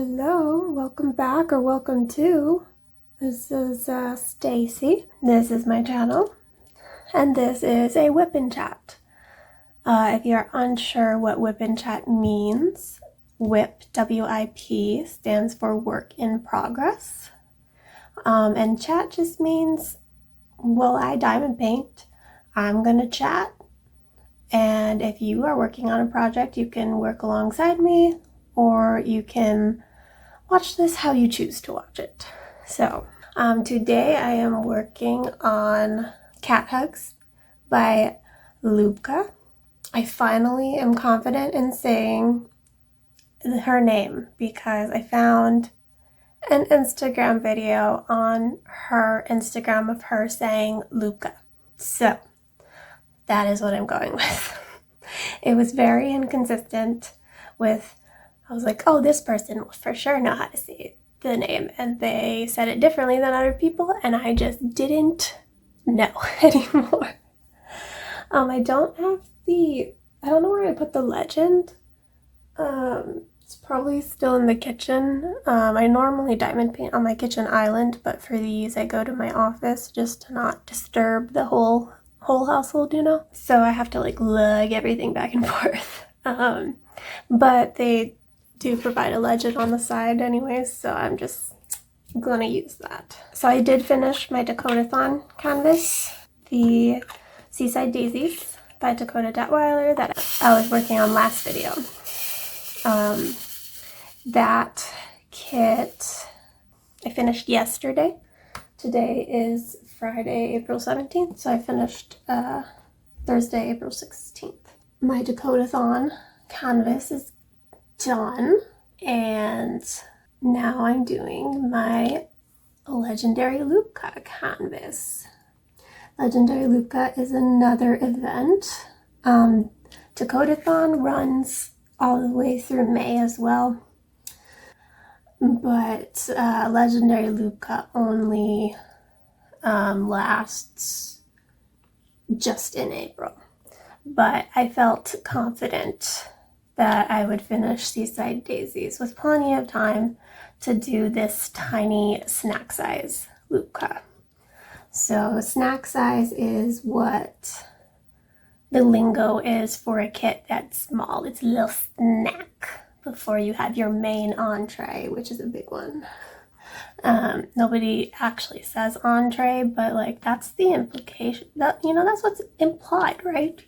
Hello, welcome back or welcome to. This is Stacy. This is my channel, and this is a WIP N CHAT. If you're unsure what WIP N CHAT means, WIP, W-I-P, stands for work in progress. And chat just means, well, I diamond paint, I'm gonna chat. And if you are working on a project, you can work alongside me, or you can watch this how you choose to watch it. So today I am working on Cat Hugs by Liubka. I finally am confident in saying her name because I found an Instagram video on her Instagram of her saying Liubka. So that is what I'm going with. It was very inconsistent with, I was like, oh, this person will for sure know how to say the name, and they said it differently than other people, and I just didn't know anymore. I don't know where I put the legend. It's probably still in the kitchen. I normally diamond paint on my kitchen island, but for these I go to my office just to not disturb the whole household, you know? So I have to like lug everything back and forth. But they do provide a legend on the side anyways, so I'm just gonna use that. So I did finish my Dakotathon canvas, the Seaside Daisies by Dakota Detweiler that I was working on last video. That kit I finished yesterday. Today is Friday, April 17th, so I finished Thursday, April 16th. My Dakotathon canvas is done, and now I'm doing my Legendary Liubka canvas. Legendary Liubka is another event. Dakotathon runs all the way through May as well, but Legendary Liubka only lasts just in April. But I felt confident that I would finish Seaside Daisies with plenty of time to do this tiny snack size Liubka. So snack size is what the lingo is for a kit that's small. It's a little snack before you have your main entree, which is a big one. Nobody actually says entree, but like that's the implication, that, you know, that's what's implied, right?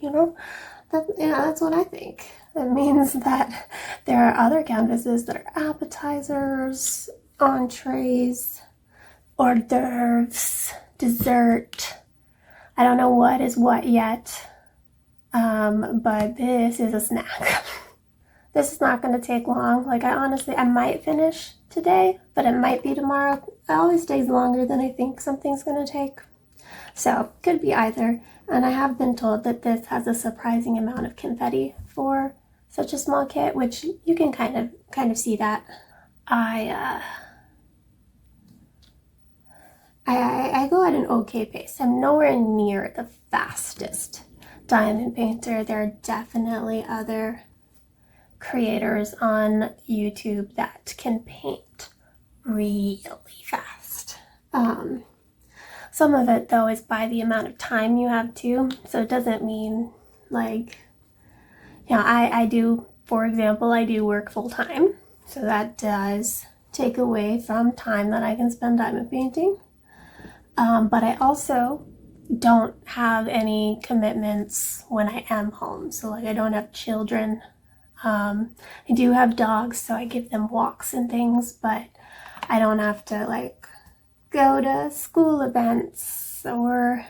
That's what I think. It means that there are other canvases that are appetizers, entrees, hors d'oeuvres, dessert. I don't know what is what yet, but this is a snack. This is not going to take long. Like, I might finish today, but it might be tomorrow. It always takes longer than I think something's going to take. So, could be either. And I have been told that this has a surprising amount of confetti for such a small kit, which you can kind of see that. I go at an okay pace. I'm nowhere near the fastest diamond painter. There are definitely other creators on YouTube that can paint really fast. Some of it though is by the amount of time you have too, so it doesn't mean like, you know, I do, for example, I do work full-time, so that does take away from time that I can spend diamond painting, but I also don't have any commitments when I am home. So like, I don't have children. I do have dogs, so I give them walks and things, but I don't have to like go to school events or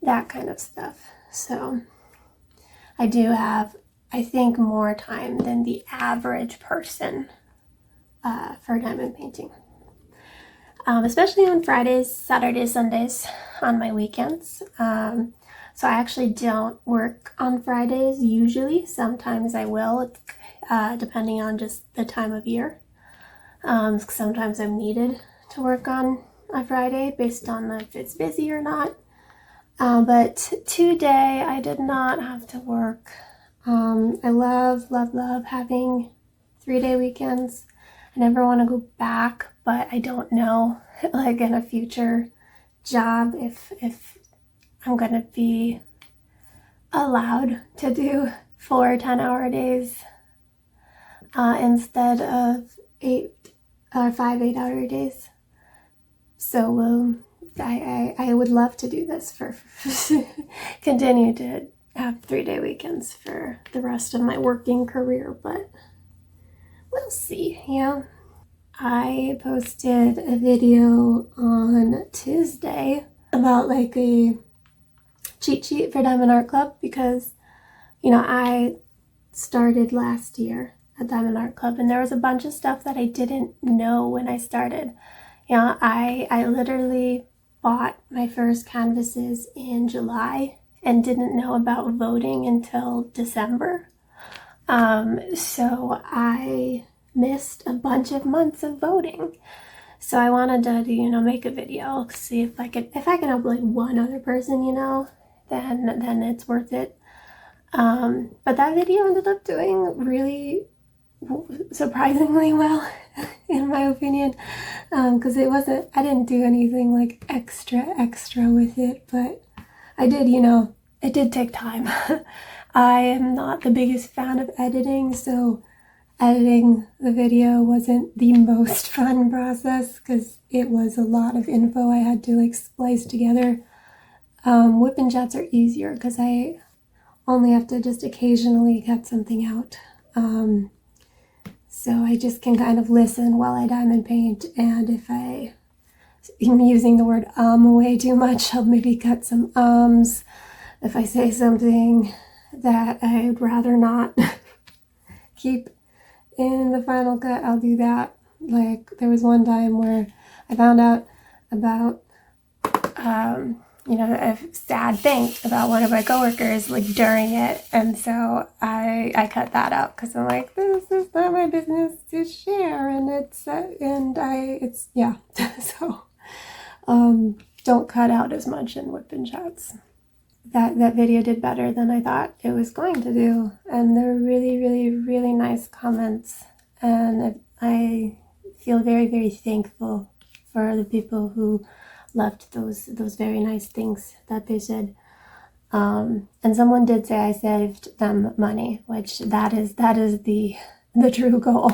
that kind of stuff. So I do have, I think, more time than the average person for diamond painting. Especially on Fridays, Saturdays, Sundays, on my weekends. So I actually don't work on Fridays usually. Sometimes I will, depending on just the time of year. Sometimes I'm needed to work on a Friday based on if it's busy or not. But today I did not have to work. I love having 3-day weekends. I never want to go back, but I don't know, like in a future job, if I'm going to be allowed to do 4 10-hour days instead of 5 8-hour days. So I would love to do this for continue to have 3-day weekends for the rest of my working career, but we'll see. Yeah, I posted a video on Tuesday about like a cheat sheet for Diamond Art Club because, you know, I started last year at Diamond Art Club and there was a bunch of stuff that I didn't know when I started. You know, I literally bought my first canvases in July and didn't know about voting until December. So I missed a bunch of months of voting. So I wanted to, you know, make a video, see if I can help like one other person, you know, then it's worth it. But that video ended up doing really surprisingly well, in my opinion, because I didn't do anything like extra with it, but I did, you know, it did take time. I am not the biggest fan of editing, so editing the video wasn't the most fun process because it was a lot of info I had to like splice together. WIP N chats are easier because I only have to just occasionally cut something out. So I just can kind of listen while I diamond paint, and if I'm using the word way too much, I'll maybe cut some ums. If I say something that I'd rather not keep in the final cut, I'll do that. Like there was one time where I found out about you know, a sad thing about one of my coworkers like during it, and so I cut that out because I'm like, this is not my business to share, and it's yeah. So don't cut out as much in WIP N chats. That video did better than I thought it was going to do, and they're really nice comments, and I feel very thankful for the people who left those very nice things that they said. And someone did say I saved them money, which that is the true goal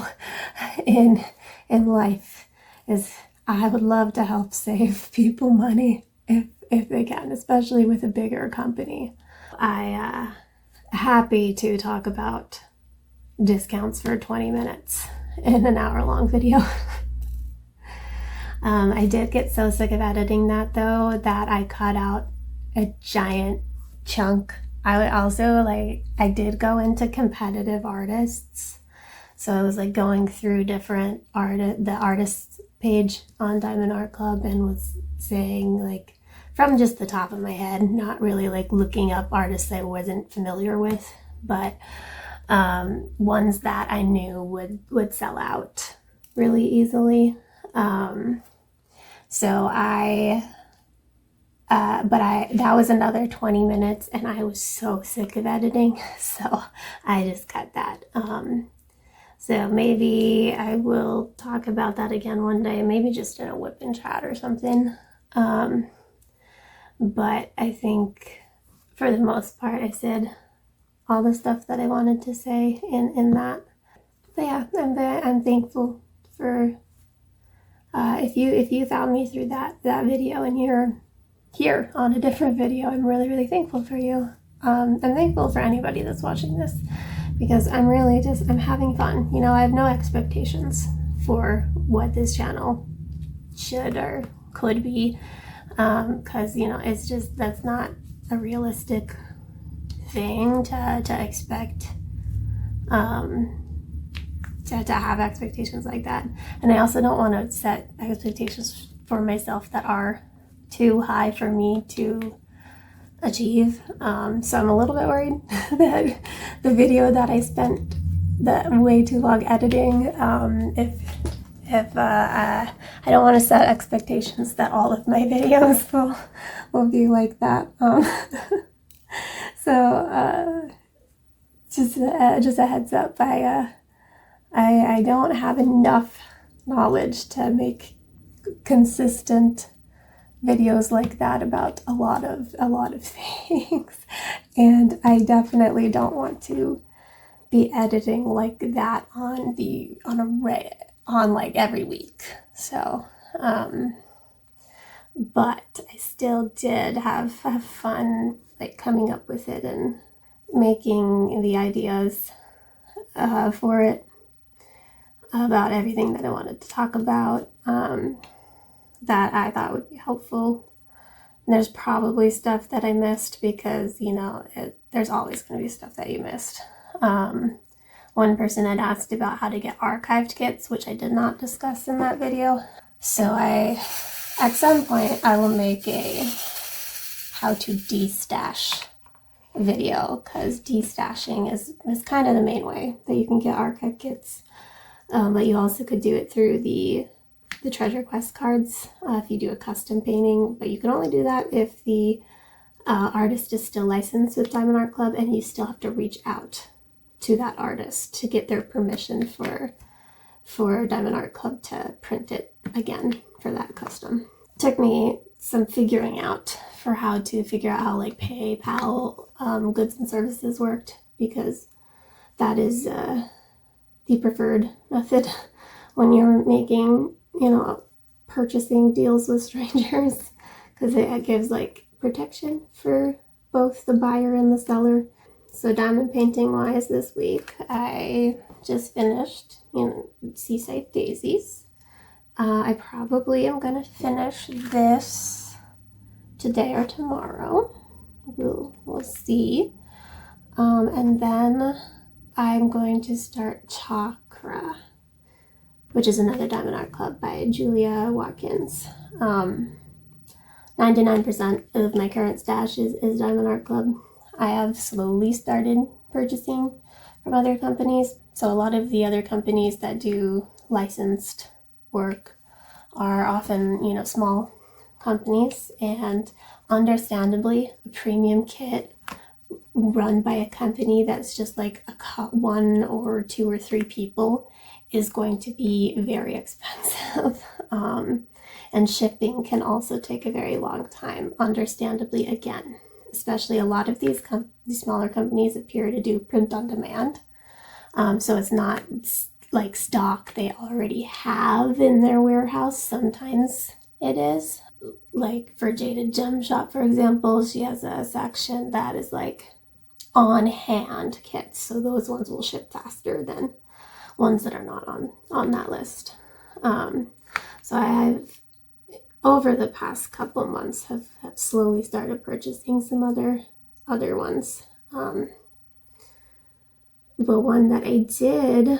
in life. Is I would love to help save people money if they can, especially with a bigger company. I happy to talk about discounts for 20 minutes in an hour-long video. I did get so sick of editing that though that I cut out a giant chunk. I did go into competitive artists, so I was like going through different the artists page on Diamond Art Club and was saying like from just the top of my head, not really like looking up artists I wasn't familiar with, but ones that I knew would sell out really easily. So that was another 20 minutes and I was so sick of editing, so I just cut that. So maybe I will talk about that again one day, maybe just in a WIP N chat or something. But I think for the most part I said all the stuff that I wanted to say in that. But yeah, I'm thankful for if you found me through that video and you're here on a different video, I'm really thankful for you. I'm thankful for anybody that's watching this because I'm having fun. You know, I have no expectations for what this channel should or could be, because you know that's not a realistic thing to expect. To have expectations like that, and I also don't want to set expectations for myself that are too high for me to achieve. So I'm a little bit worried that the video that I spent the way too long editing, if I don't want to set expectations that all of my videos will be like that. So just a heads up, I don't have enough knowledge to make consistent videos like that about a lot of things, and I definitely don't want to be editing like that on like every week. So but I still did have fun like coming up with it and making the ideas for it, about everything that I wanted to talk about, that I thought would be helpful. And there's probably stuff that I missed because, you know, there's always going to be stuff that you missed. One person had asked about how to get archived kits, which I did not discuss in that video. So at some point, I will make a how to destash video, because destashing is kind of the main way that you can get archive kits. But you also could do it through the treasure quest cards if you do a custom painting, but you can only do that if the artist is still licensed with Diamond Art Club, and you still have to reach out to that artist to get their permission for Diamond Art Club to print it again for that custom. It took me some figuring out for how to figure out how like PayPal goods and services worked, because that is the preferred method when you're making, you know, purchasing deals with strangers, because it gives like protection for both the buyer and the seller. So diamond painting wise this week, I just finished, you know, Seaside Daisies. I probably am going to finish this today or tomorrow. We'll see. And then I'm going to start Chakra, which is another Diamond Art Club by Julia Watkins. 99% of my current stash is Diamond Art Club. I have slowly started purchasing from other companies. So a lot of the other companies that do licensed work are often, you know, small companies, and understandably a premium kit run by a company that's just like one or two or three people is going to be very expensive. And shipping can also take a very long time, understandably, again. Especially a lot of these smaller companies appear to do print on demand. So it's not like stock they already have in their warehouse. Sometimes it is. Like for Jaded Gem Shop, for example, she has a section that is like on-hand kits. So those ones will ship faster than ones that are not on that list. So I've, over the past couple of months, have slowly started purchasing some other ones. But one that I did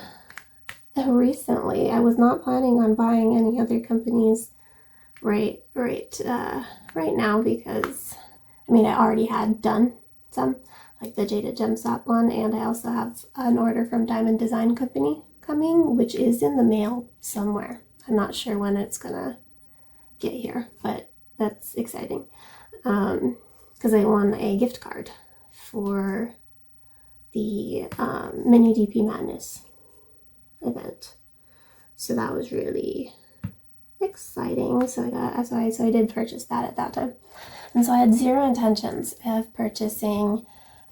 recently, I was not planning on buying any other companies right now, because I mean, I already had done some, like the Jaded Gem Shop one, and I also have an order from Diamond Design Company coming, which is in the mail somewhere. I'm not sure when it's gonna get here, but that's exciting, because I won a gift card for the mini DP Madness event, so that was really exciting. So I did purchase that at that time, and so I had zero intentions of purchasing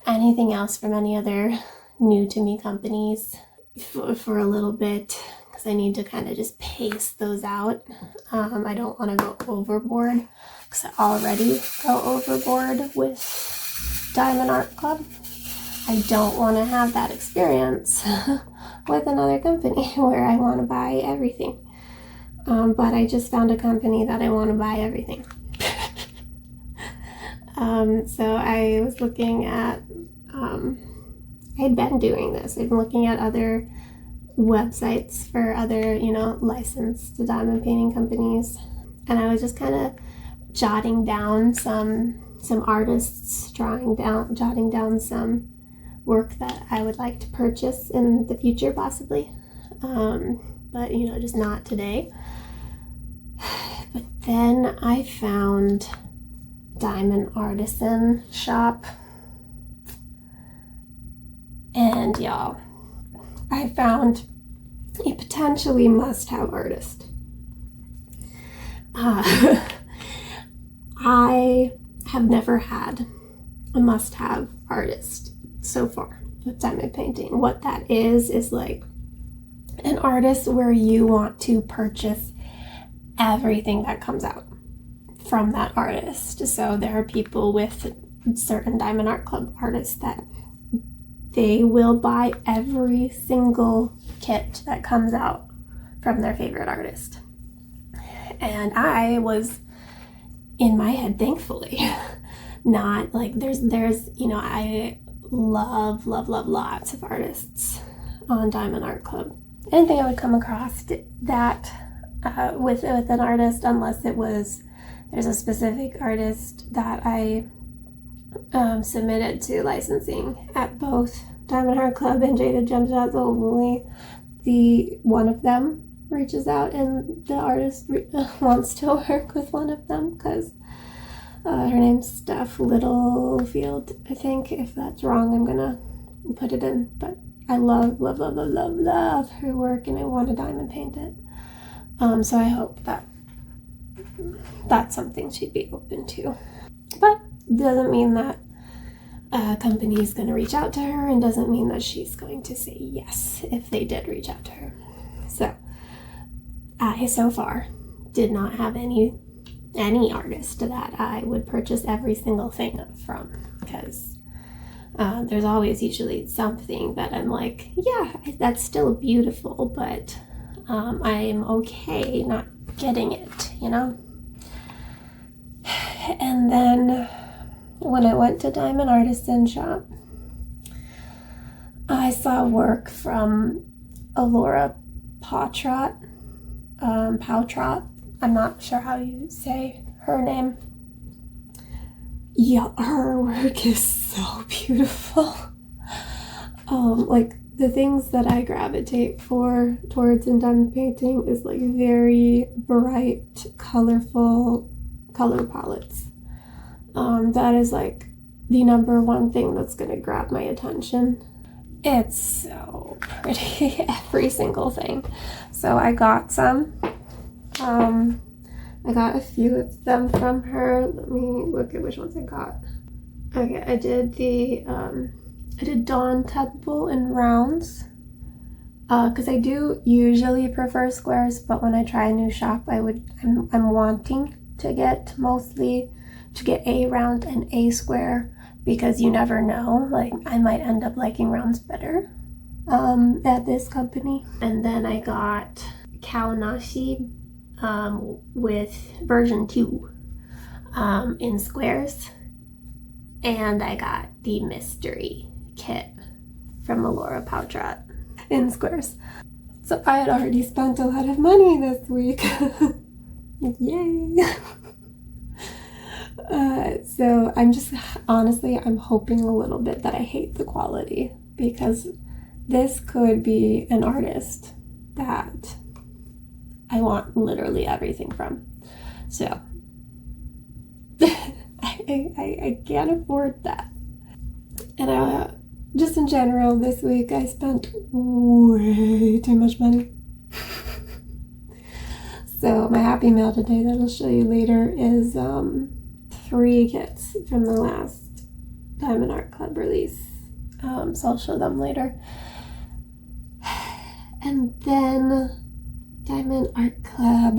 anything else from any other new to me companies for a little bit, because I need to kind of just pace those out. I don't want to go overboard, because I already go overboard with Diamond Art Club. I don't want to have that experience with another company where I want to buy everything. But I just found a company that I want to buy everything. So I was looking at, I'd been doing this. I've been looking at other websites for other, you know, licensed diamond painting companies. And I was just kind of jotting down some artists, jotting down some work that I would like to purchase in the future, possibly. But, you know, just not today. But then I found Diamond Artisan Shop, and y'all, I found a potentially must-have artist. I have never had a must-have artist so far with diamond painting. What that is like an artist where you want to purchase everything that comes out from that artist. So there are people with certain Diamond Art Club artists that they will buy every single kit that comes out from their favorite artist. And I was, in my head, thankfully, not like there's you know, I love lots of artists on Diamond Art Club. I didn't think I would come across that with an artist unless it was, there's a specific artist that I submitted to licensing at both Diamond Art Club and Jaded Gem Shots. Hopefully one of them reaches out and the artist wants to work with one of them, because her name's Steph Littlefield, I think. If that's wrong, I'm gonna put it in, but I love her work and I want to diamond paint it. So I hope that that's something she'd be open to. But doesn't mean that a company is going to reach out to her, and doesn't mean that she's going to say yes if they did reach out to her. So I so far did not have any artist that I would purchase every single thing from, because there's always usually something that I'm like, yeah, that's still beautiful, but I'm okay not getting it, you know? And then when I went to Diamond Artisan Shop, I saw work from Alora Pautrot. I'm not sure how you say her name. Yeah, her work is so beautiful. Like the things that I gravitate towards in diamond painting is like very bright, colorful color palettes. That is like the number one thing that's gonna grab my attention. It's so pretty, every single thing. So I got some. I got a few of them from her. Let me look at which ones I got. Okay, I did Dawn Temple in rounds, because I do usually prefer squares, but when I try a new shop, I'm wanting to get a round and a square, because you never know, like I might end up liking rounds better at this company. And then I got Kaonashi with version 2 in squares, and I got the mystery kit from Alora Pautrot in squares. So I had already spent a lot of money this week. Yay! So I'm just, honestly, I'm hoping a little bit that I hate the quality, because this could be an artist that I want literally everything from. So I can't afford that. And just in general, this week I spent way too much money. So my happy mail today that I'll show you later is 3 kits from the last Diamond Art Club release. So I'll show them later. And then Diamond Art Club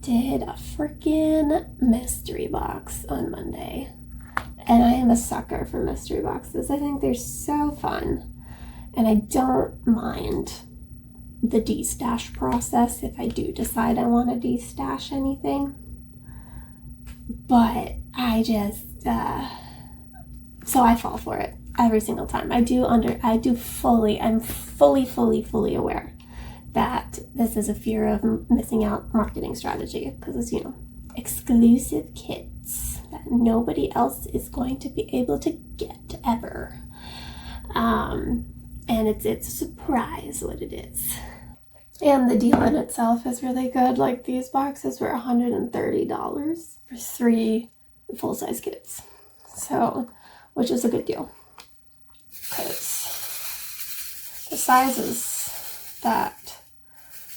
did a freaking mystery box on Monday. And I am a sucker for mystery boxes. I think they're so fun. And I don't mind the de-stash process if I do decide I want to de-stash anything. But I just, so I fall for it every single time. I'm fully aware that this is a fear of missing out marketing strategy, because it's, you know, exclusive kits that nobody else is going to be able to get ever. And it's a surprise what it is. And the deal in itself is really good. Like these boxes were $130 for 3 full-size kits. So, which is a good deal, because the sizes that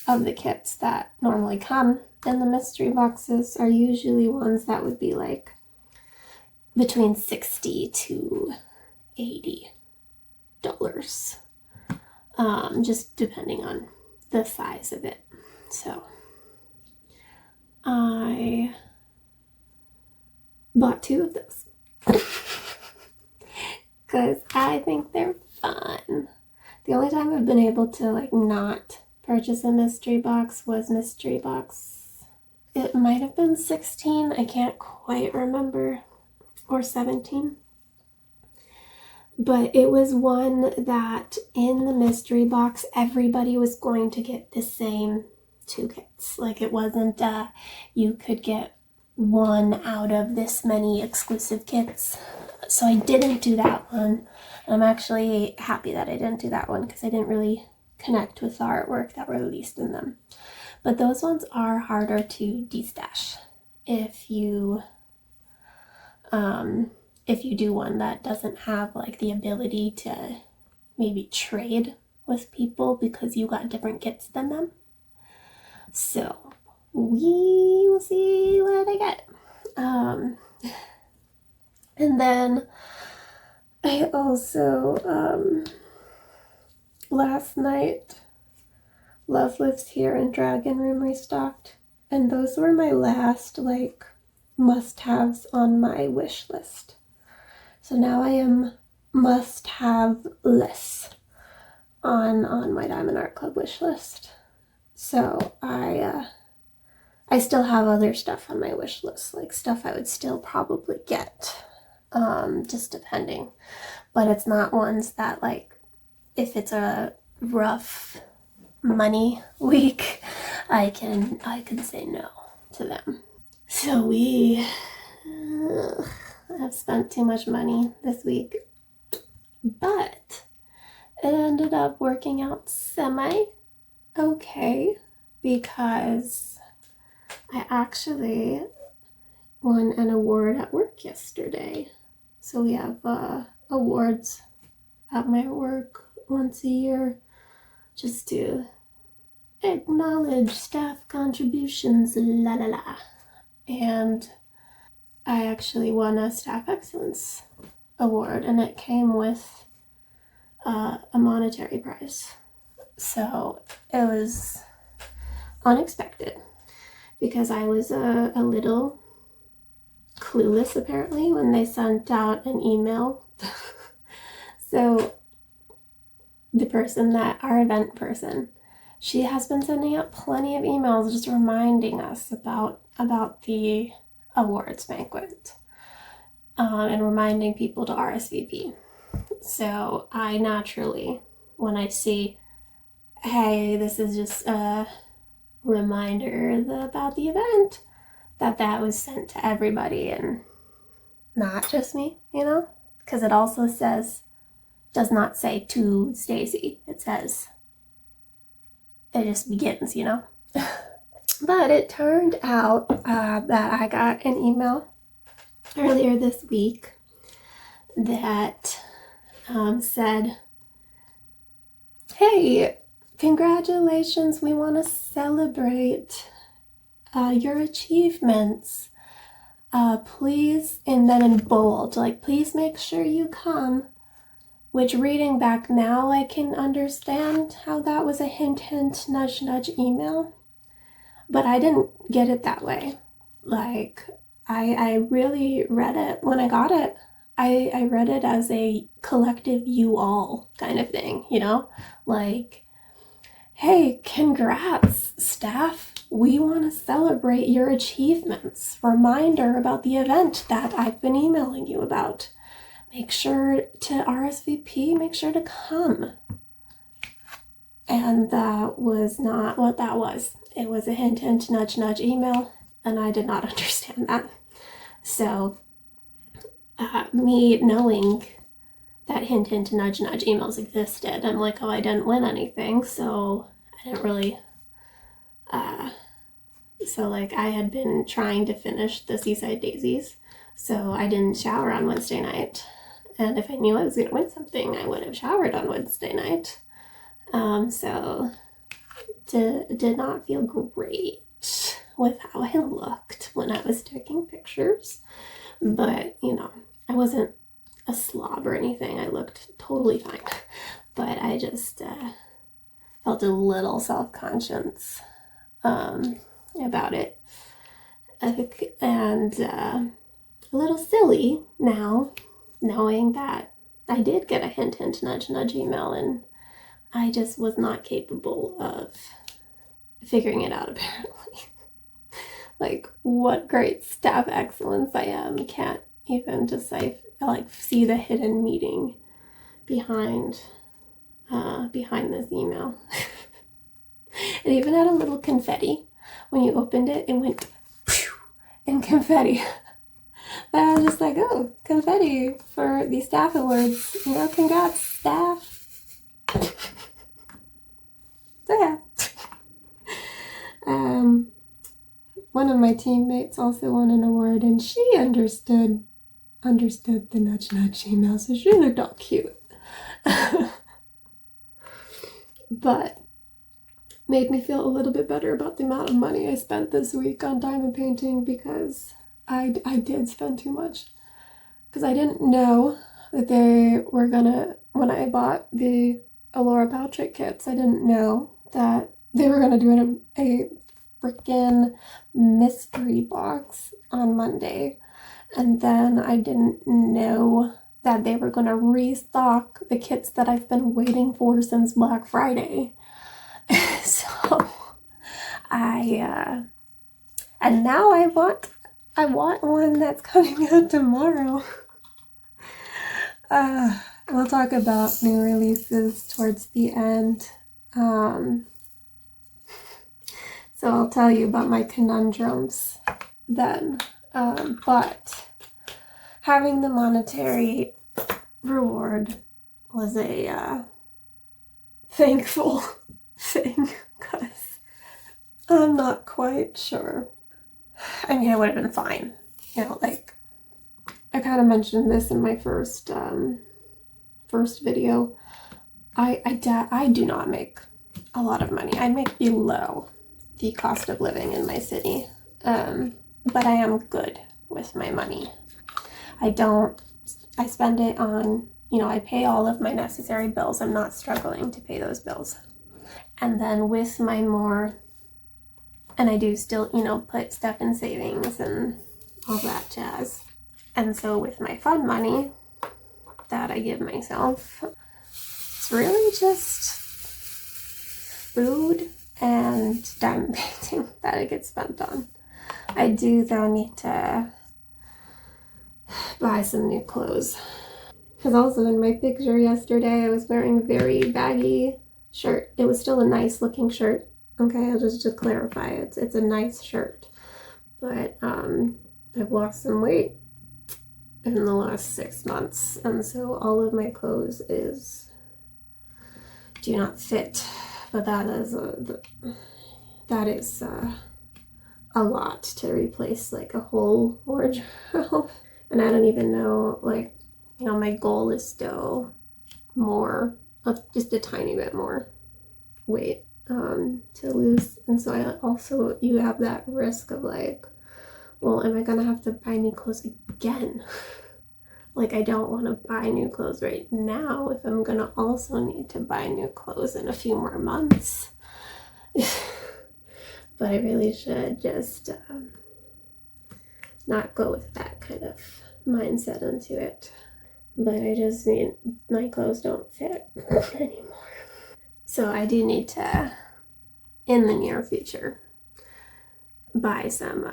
of the kits that normally come in the mystery boxes are usually ones that would be like between $60 to $80, just depending on the size of it. So I bought 2 of those because I think they're fun. The only time I've been able to like not purchase a mystery box was mystery box, it might have been 16, I can't quite remember, or 17. But it was one that in the mystery box, everybody was going to get the same 2 kits. Like it wasn't, you could get 1 out of this many exclusive kits. So I didn't do that one. I'm actually happy that I didn't do that one because I didn't really connect with the artwork that were released in them. But those ones are harder to destash if you do one that doesn't have like the ability to maybe trade with people because you got different kits than them. So we will see what I get. And then I also, last night, Love Lives Here and Dragon Room restocked, and those were my last like must-haves on my wish list. So now I am must-have less on my Diamond Art Club wish list. So I still have other stuff on my wish list, like stuff I would still probably get, just depending. But it's not ones that like, if it's a rough money week, I can say no to them. So we have spent too much money this week, but it ended up working out semi-okay because I actually won an award at work yesterday. So we have awards at my work once a year just to acknowledge staff contributions, la la la. And I actually won a Staff Excellence Award, and it came with a monetary prize. So it was unexpected because I was a little clueless apparently when they sent out an email. So the person our event person, she has been sending out plenty of emails just reminding us about the awards banquet, and reminding people to RSVP. So I naturally, when I see, hey, this is just a reminder about the event, that was sent to everybody and not just me, you know? Because it also does not say to Stacy. It just begins, you know? But it turned out that I got an email earlier this week that said, hey, congratulations, we want to celebrate your achievements. Please, and then in bold, like, please make sure you come. Which, reading back now, I can understand how that was a hint, hint, nudge, nudge email. But I didn't get it that way. Like, I really read it, when I got it, I read it as a collective you all kind of thing, you know? Like, hey, congrats, staff. We want to celebrate your achievements. Reminder about the event that I've been emailing you about. Make sure to RSVP, make sure to come. And that was not what that was. It was a hint, hint, nudge, nudge email, and I did not understand that. So, me knowing that hint, hint, nudge, nudge emails existed, I'm like, oh, I didn't win anything, so I didn't really, I had been trying to finish the Seaside Daisies, so I didn't shower on Wednesday night. And if I knew I was going to win something, I would have showered on Wednesday night. So did not feel great with how I looked when I was taking pictures. But, you know, I wasn't a slob or anything. I looked totally fine. But I just felt a little self-conscious about it. And a little silly now, knowing that I did get a hint, hint, nudge, nudge email, and I just was not capable of figuring it out, apparently. Like, what great staff excellence I am. Can't even just like see the hidden meaning behind this email. It even had a little confetti. When you opened it, it went phew, and confetti. But I was just like, oh, confetti for the staff awards. You know, congrats, staff. So yeah. One of my teammates also won an award, and she understood the nudge nudge email, so she looked all cute. But made me feel a little bit better about the amount of money I spent this week on diamond painting, because I did spend too much. Because I didn't know that they were gonna, when I bought the Alora Patrick kits, I didn't know that they were gonna do a freaking mystery box on Monday. And then I didn't know that they were gonna restock the kits that I've been waiting for since Black Friday. So and now I want one that's coming out tomorrow. We'll talk about new releases towards the end. So I'll tell you about my conundrums then. But having the monetary reward was a thankful thing, because I'm not quite sure. I mean, I would have been fine. You know, like, I kind of mentioned this in my first video. I do not make a lot of money. I make below the cost of living in my city. But I am good with my money. I spend it on, you know, I pay all of my necessary bills. I'm not struggling to pay those bills. And then with my and I do still, you know, put stuff in savings and all that jazz. And so with my fun money that I give myself, it's really just food and diamond painting that it gets spent on. I do, though, need to buy some new clothes. Because also in my picture yesterday, I was wearing a very baggy shirt. It was still a nice looking shirt. Okay, I'll just to clarify, it's a nice shirt. But I've lost some weight in the last 6 months, and so all of my clothes do not fit. But that is a lot to replace like a whole wardrobe. And I don't even know, like, you know, my goal is still more of just a tiny bit more weight to lose. And so you have that risk of like, well, am I gonna have to buy new clothes again? Like, I don't want to buy new clothes right now if I'm gonna also need to buy new clothes in a few more months. But I really should just not go with that kind of mindset into it. But I just mean, my clothes don't fit anymore. So I do need to, in the near future, buy some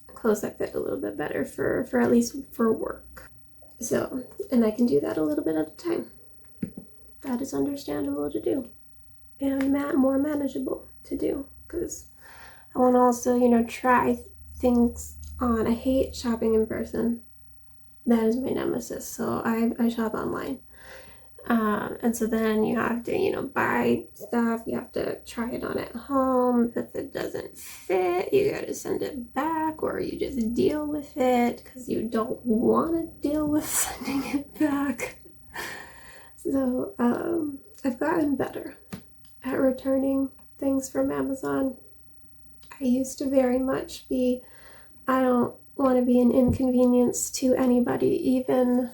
clothes that fit a little bit better for at least for work. So, and I can do that a little bit at a time. That is understandable to do and more manageable to do, because I want to also, you know, try things on. I hate shopping in person. That is my nemesis. So I shop online. And so then you have to, you know, buy stuff. You have to try it on at home. If it doesn't fit, you got to send it back, or you just deal with it because you don't want to deal with sending it back. So I've gotten better at returning things from Amazon. I used to very much be, I don't want to be an inconvenience to anybody, even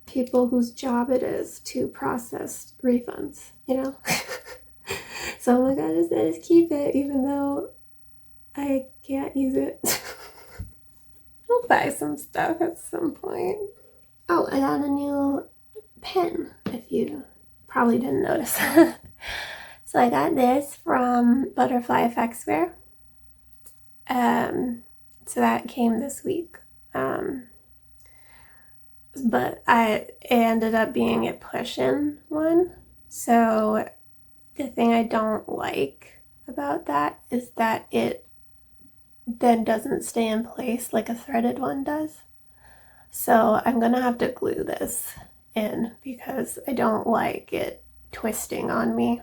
people whose job it is to process refunds, you know? So I'm like, I just keep it, even though I can't use it. I'll buy some stuff at some point. Oh, I got a new pen, if you probably didn't notice. So I got this from Butterfly Effects Wear. So that came this week. But it ended up being a push-in one. So the thing I don't like about that is that it then doesn't stay in place like a threaded one does. So I'm gonna have to glue this in because I don't like it twisting on me.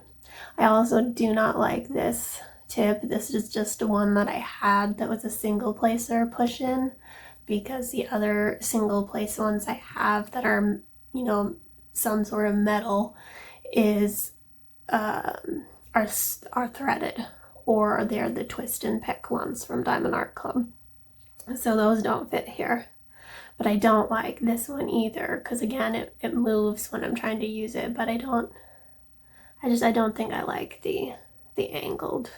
I also do not like this tip. This is just one that I had that was a single placer push in, because the other single place ones I have that are, you know, some sort of metal is are threaded, or they're the twist and pick ones from Diamond Art Club. So those don't fit here. But I don't like this one either, because again, it moves when I'm trying to use it, but I don't think I like the angled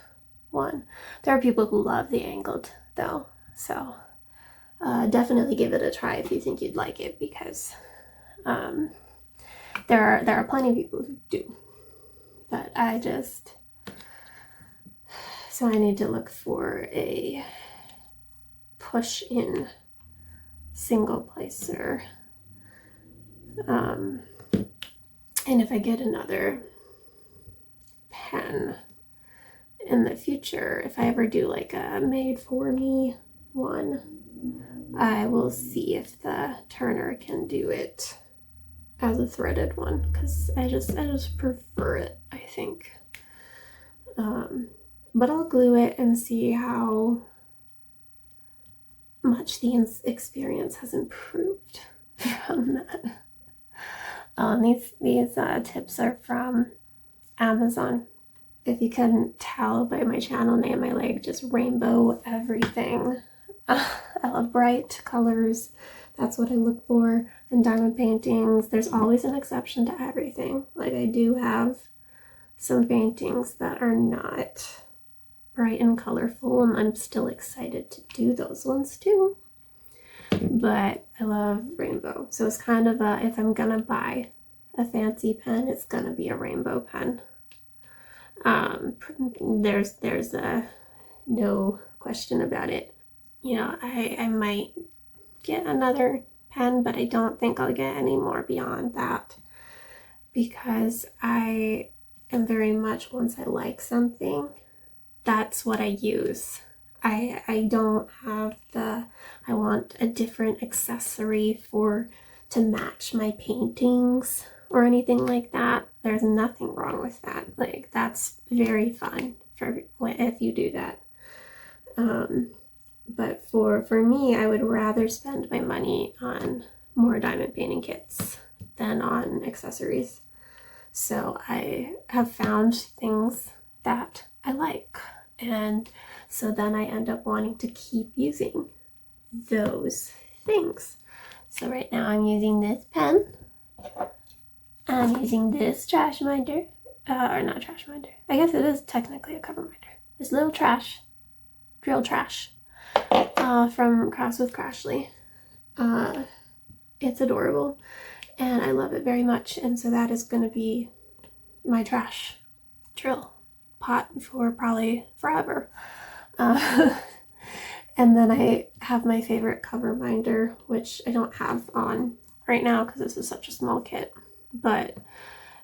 one. There are people who love the angled though, so definitely give it a try if you think you'd like it, because there are plenty of people who do. But so I need to look for a push-in single placer. And if I get another pen in the future, if I ever do like a made for me one, I will see if the turner can do it as a threaded one, because I just prefer it, I think. But I'll glue it and see how much the experience has improved from that. These tips are from Amazon. If you couldn't tell by my channel name, I like just rainbow everything. I love bright colors. That's what I look for in diamond paintings. There's always an exception to everything. Like, I do have some paintings that are not bright and colorful, and I'm still excited to do those ones too. But I love rainbow. So it's kind of a, if I'm gonna buy a fancy pen, it's gonna be a rainbow pen. There's no question about it. You know, I might get another pen, but I don't think I'll get any more beyond that, because I am very much, once I like something, that's what I use. I don't have I want a different accessory to match my paintings or anything like that. There's nothing wrong with that. Like, that's very fun if you do that. But for me, I would rather spend my money on more diamond painting kits than on accessories. So I have found things that I like, and so then I end up wanting to keep using those things. So right now I'm using this pen. I'm using this trash minder, or not trash minder. I guess it is technically a cover minder. This little drill trash, from Crafts with Crashly. It's adorable, and I love it very much. And so that is going to be my trash drill pot for probably forever. And then I have my favorite cover minder, which I don't have on right now because this is such a small kit, but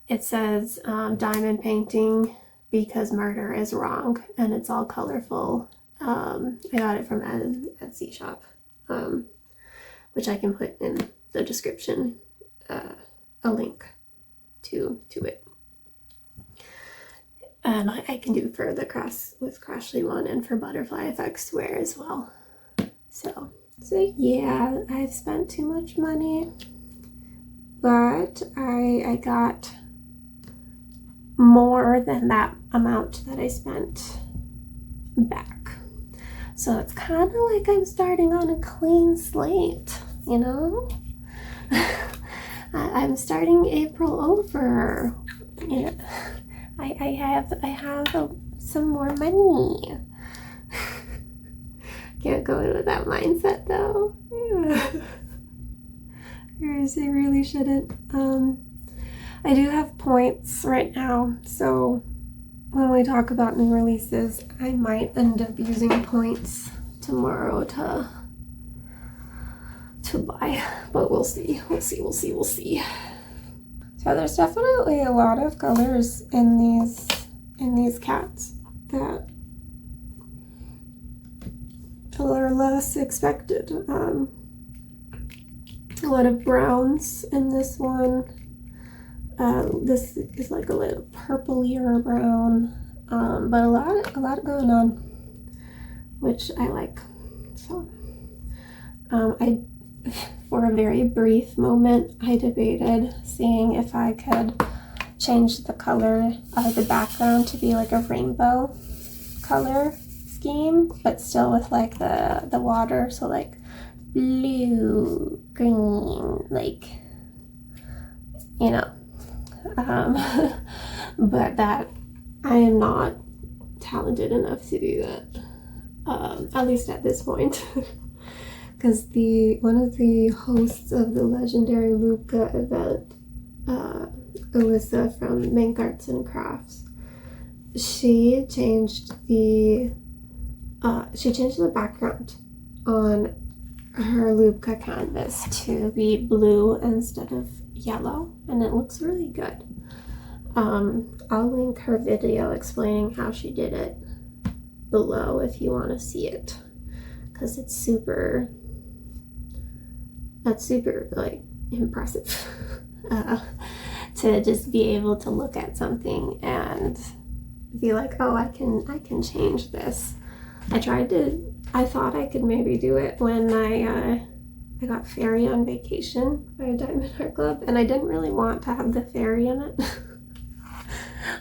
it says diamond painting because murder is wrong, and it's all colorful. I got it from an Etsy shop, which I can put in the description, a link to it. And I can do for the Crafts with Crashly one and for Butterfly Effects Wear as well. So yeah, I've spent too much money, but I got more than that amount that I spent back. So it's kind of like I'm starting on a clean slate, you know? I'm starting April over. You know, I have some more money. Can't go in with that mindset though. I really shouldn't. I do have points right now, so when we talk about new releases, I might end up using points tomorrow to buy, but we'll see. We'll see. So there's definitely a lot of colors in these cats that are less expected. A lot of browns in this one. This is like a little purplier brown, but a lot going on, which I like. So, for a very brief moment, I debated seeing if I could change the color of the background to be like a rainbow color scheme, but still with like the water, so like blue, green, like, you know. But that I am not talented enough to do that, at least at this point. Because one of the hosts of the legendary Liubka event, Alyssa from Make Arts and Crafts, she changed the background on her Liubka canvas to be blue instead of yellow, and it looks really good. I'll link her video explaining how she did it below if you want to see it, because that's super like impressive. To just be able to look at something and be like, oh, I can change this. I thought I could maybe do it when I got fairy on vacation by Diamond Art Club, and I didn't really want to have the fairy in it.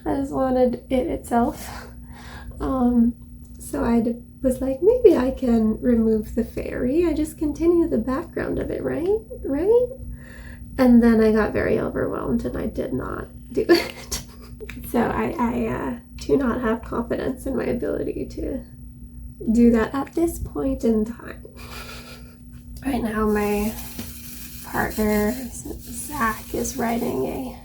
I just wanted it itself. So I was like, maybe I can remove the fairy. I just continue the background of it, right? And then I got very overwhelmed and I did not do it. So I do not have confidence in my ability to do that at this point in time. Right now my partner, Zach, is writing a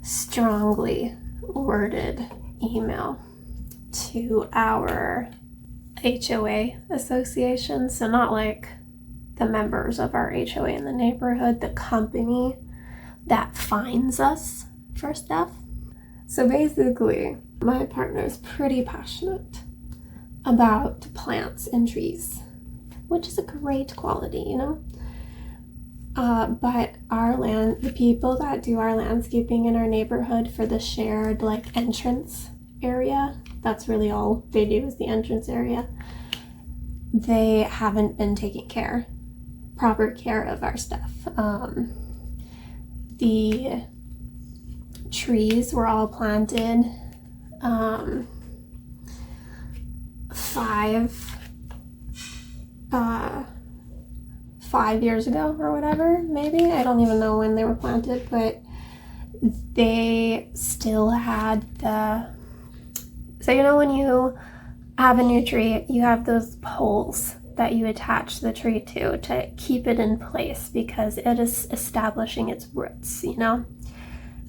strongly worded email to our HOA association. So not like the members of our HOA in the neighborhood, the company that fines us for stuff. So basically, my partner is pretty passionate about plants and trees, which is a great quality, you know? But the people that do our landscaping in our neighborhood for the shared like entrance area, that's really all they do is the entrance area. They haven't been taking proper care of our stuff. The trees were all planted 5 years ago or whatever, maybe. I don't even know when they were planted, but they still had so you know when you have a new tree, you have those poles that you attach the tree to keep it in place because it is establishing its roots, you know?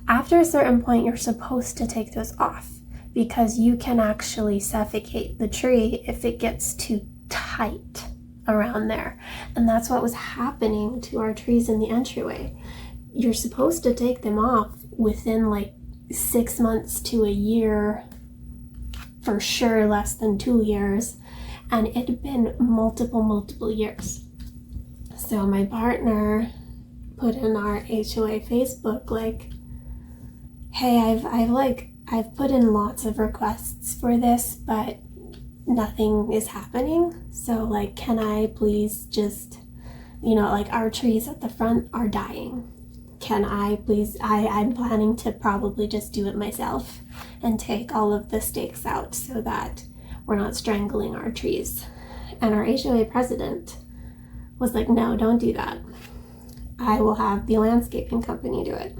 After a certain point, you're supposed to take those off because you can actually suffocate the tree if it gets too tight around there. And that's what was happening to our trees in the entryway. You're supposed to take them off within like 6 months to a year, for sure less than 2 years, and it had been multiple years. So my partner put in our HOA Facebook like, hey, I've put in lots of requests for this, but nothing is happening. So like, can I please just, you know, like our trees at the front are dying. can I please, I'm planning to probably just do it myself and take all of the stakes out so that we're not strangling our trees. And our HOA president was like, no, don't do that. I will have the landscaping company do it.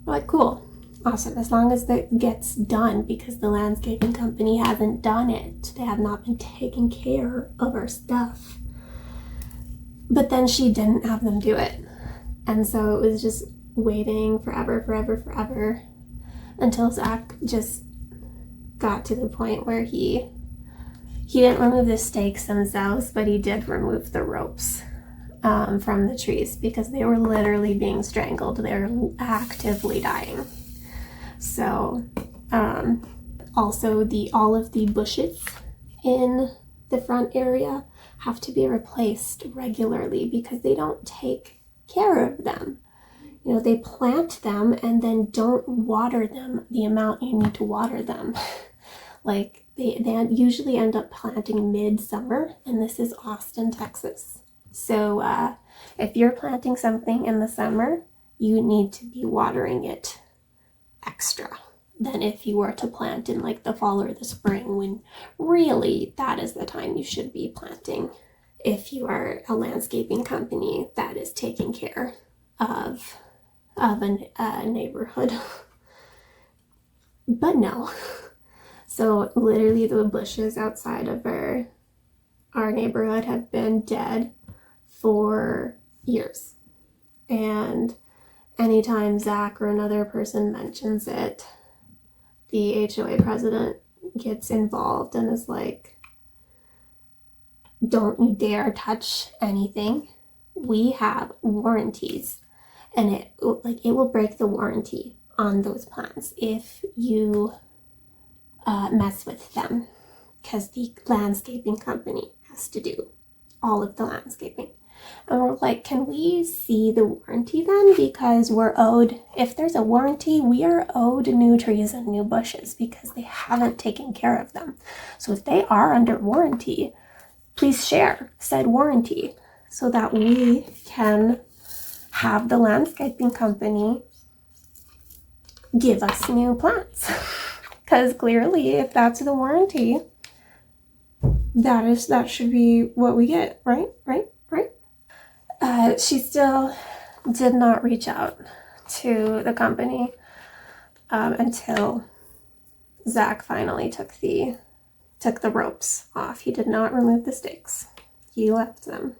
We're like, cool, awesome, as long as that gets done, because the landscaping company hasn't done it. They have not been taking care of our stuff. But then she didn't have them do it. And so it was just waiting forever until Zach just got to the point where he didn't remove the stakes themselves, but he did remove the ropes from the trees because they were literally being strangled. They were actively dying. So also all of the bushes in the front area have to be replaced regularly because they don't take care of them. You know, they plant them and then don't water them the amount you need to water them. Like they usually end up planting mid-summer, and this is Austin, Texas. So if you're planting something in the summer, you need to be watering it extra than if you were to plant in like the fall or the spring, when really that is the time you should be planting if you are a landscaping company that is taking care of a neighborhood. But no. So literally the bushes outside of our neighborhood have been dead for years. And anytime Zach or another person mentions it, the HOA president gets involved and is like, don't you dare touch anything. We have warranties, and it will break the warranty on those plants if you mess with them, because the landscaping company has to do all of the landscaping. And we're like, can we see the warranty then? Because we're owed, if there's a warranty, we are owed new trees and new bushes because they haven't taken care of them. So if they are under warranty, please share said warranty so that we can have the landscaping company give us new plants. Because clearly, if that's the warranty, that should be what we get, right? She still did not reach out to the company until Zach finally took the ropes off. He did not remove the stakes. He left them.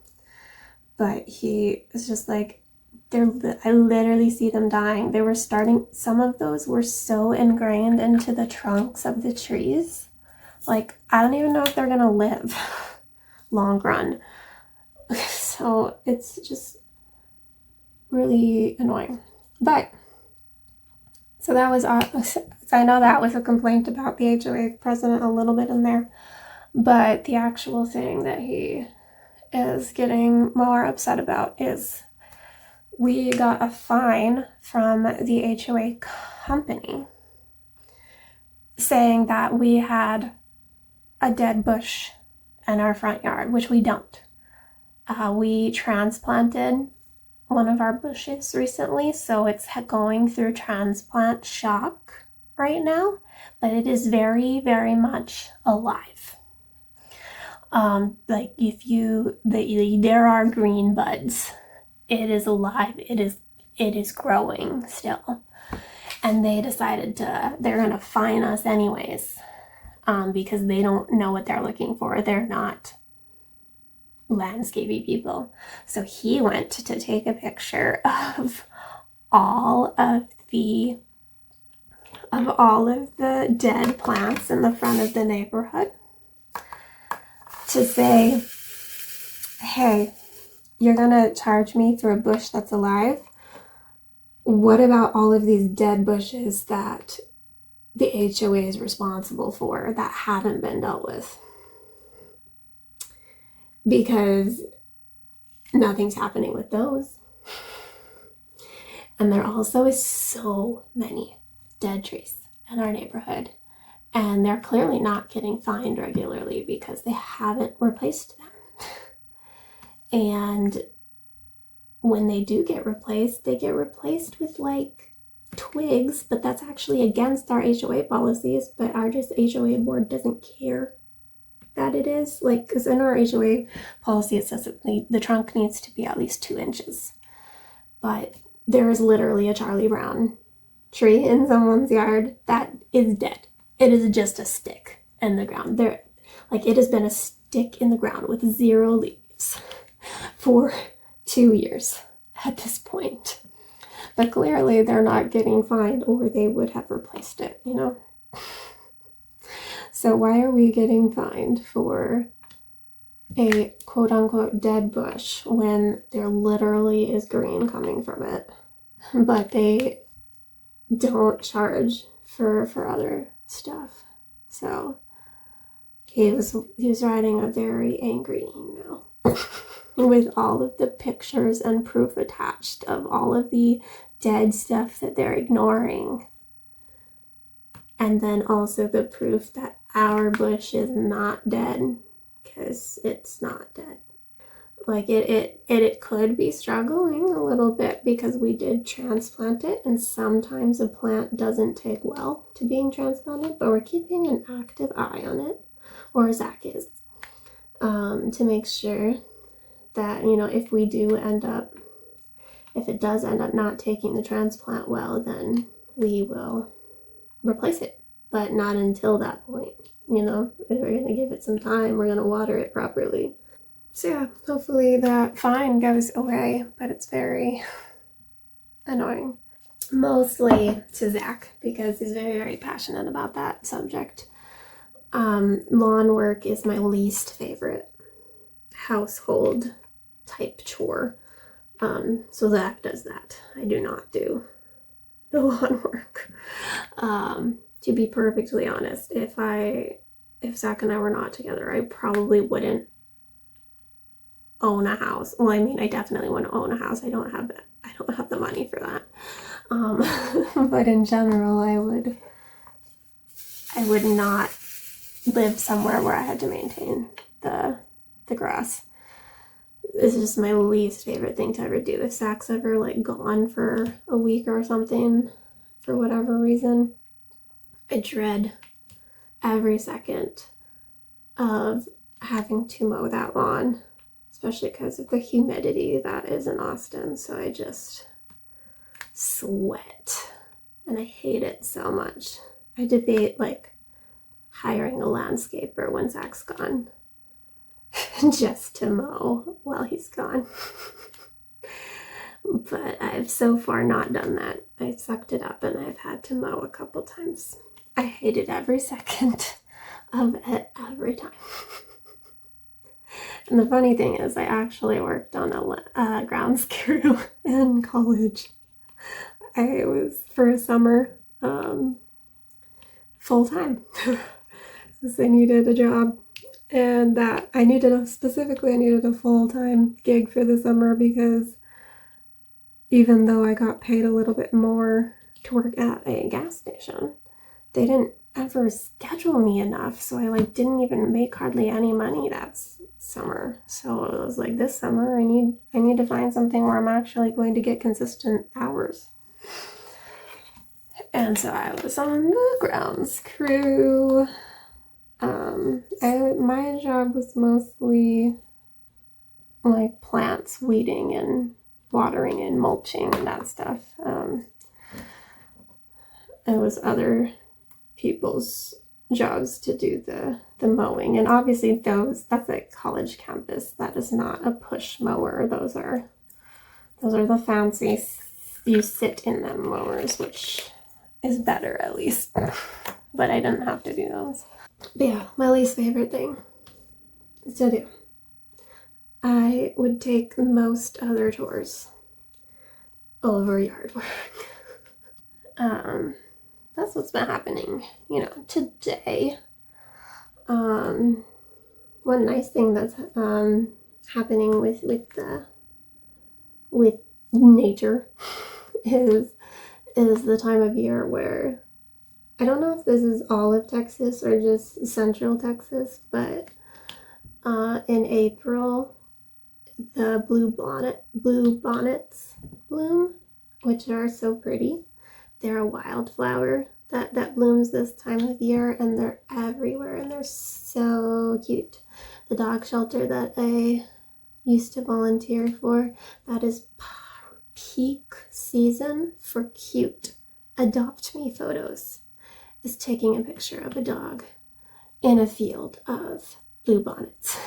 But he is just like, I literally see them dying. They were starting, some of those were so ingrained into the trunks of the trees. Like, I don't even know if they're gonna live long run. So it's just really annoying. But, so that was, I know that was a complaint about the HOA president a little bit in there, but the actual thing that he is getting more upset about is we got a fine from the HOA company saying that we had a dead bush in our front yard, which we don't. We transplanted one of our bushes recently, so it's going through transplant shock right now, but it is very, very much alive. Like there are green buds. It is alive. It is growing still. And they decided they're gonna fine us anyways, because they don't know what they're looking for. They're not landscaping people. So he went to take a picture of all of the dead plants in the front of the neighborhood to say, hey, you're gonna charge me for a bush that's alive. What about all of these dead bushes that the HOA is responsible for that haven't been dealt with? Because nothing's happening with those. And there also is so many dead trees in our neighborhood, and they're clearly not getting fined regularly because they haven't replaced them. And when they do get replaced, they get replaced with like twigs, but that's actually against our HOA policies, but our just HOA board doesn't care that it is, like, because in our HOA policy it says that the trunk needs to be at least 2 inches, but there is literally a Charlie Brown tree in someone's yard that is dead. It is just a stick in the ground. Like, it has been a stick in the ground with 0 leaves for 2 years at this point. But clearly they're not getting fined, or they would have replaced it, you know? So why are we getting fined for a quote-unquote dead bush when there literally is green coming from it? But they don't charge for other stuff. So he was writing a very angry email with all of the pictures and proof attached of all of the dead stuff that they're ignoring. And then also the proof that our bush is not dead, because it's not dead. Like, it could be struggling a little bit because we did transplant it, and sometimes a plant doesn't take well to being transplanted, but we're keeping an active eye on it, or Zach is, to make sure that, you know, if it does end up not taking the transplant well, then we will replace it, but not until that point, you know. We're going to give it some time, we're going to water it properly. So yeah, hopefully that fine goes away, but it's very annoying. Mostly to Zach, because he's very, very passionate about that subject. Lawn work is my least favorite household type chore. So Zach does that. I do not do the lawn work. To be perfectly honest, if Zach and I were not together, I probably wouldn't own a house. Well, I mean, I definitely want to own a house. I don't have the money for that. But in general, I would not live somewhere where I had to maintain the grass. This is just my least favorite thing to ever do. If Zach's ever like gone for a week or something for whatever reason, I dread every second of having to mow that lawn, especially because of the humidity that is in Austin. So I just sweat and I hate it so much. I debate like hiring a landscaper when Zach's gone just to mow while he's gone. But I've so far not done that. I sucked it up and I've had to mow a couple times. I hated every second of it every time. And the funny thing is, I actually worked on a grounds crew in college. I was for a summer, full-time, since I needed a job, and that I needed a full-time gig for the summer, because even though I got paid a little bit more to work at a gas station, they didn't ever schedule me enough, so I like didn't even make hardly any money that summer. So it was like, this summer I need to find something where I'm actually going to get consistent hours. And so I was on the grounds crew. My job was mostly like plants, weeding and watering and mulching and that stuff. It was other people's jobs to do the mowing, and obviously that's a college campus. That is not a push mower. Those are the fancy you sit in them mowers, which is better at least. But I didn't have to do those. But yeah, my least favorite thing to do. I would take most other chores over yard work. That's what's been happening, you know, today. One nice thing that's happening with nature is the time of year where, I don't know if this is all of Texas or just central Texas, but in April the blue bonnets bloom, which are so pretty. They're a wildflower that blooms this time of year, and they're everywhere, and they're so cute. The dog shelter that I used to volunteer for, that is peak season for cute adopt me photos, is taking a picture of a dog in a field of blue bonnets.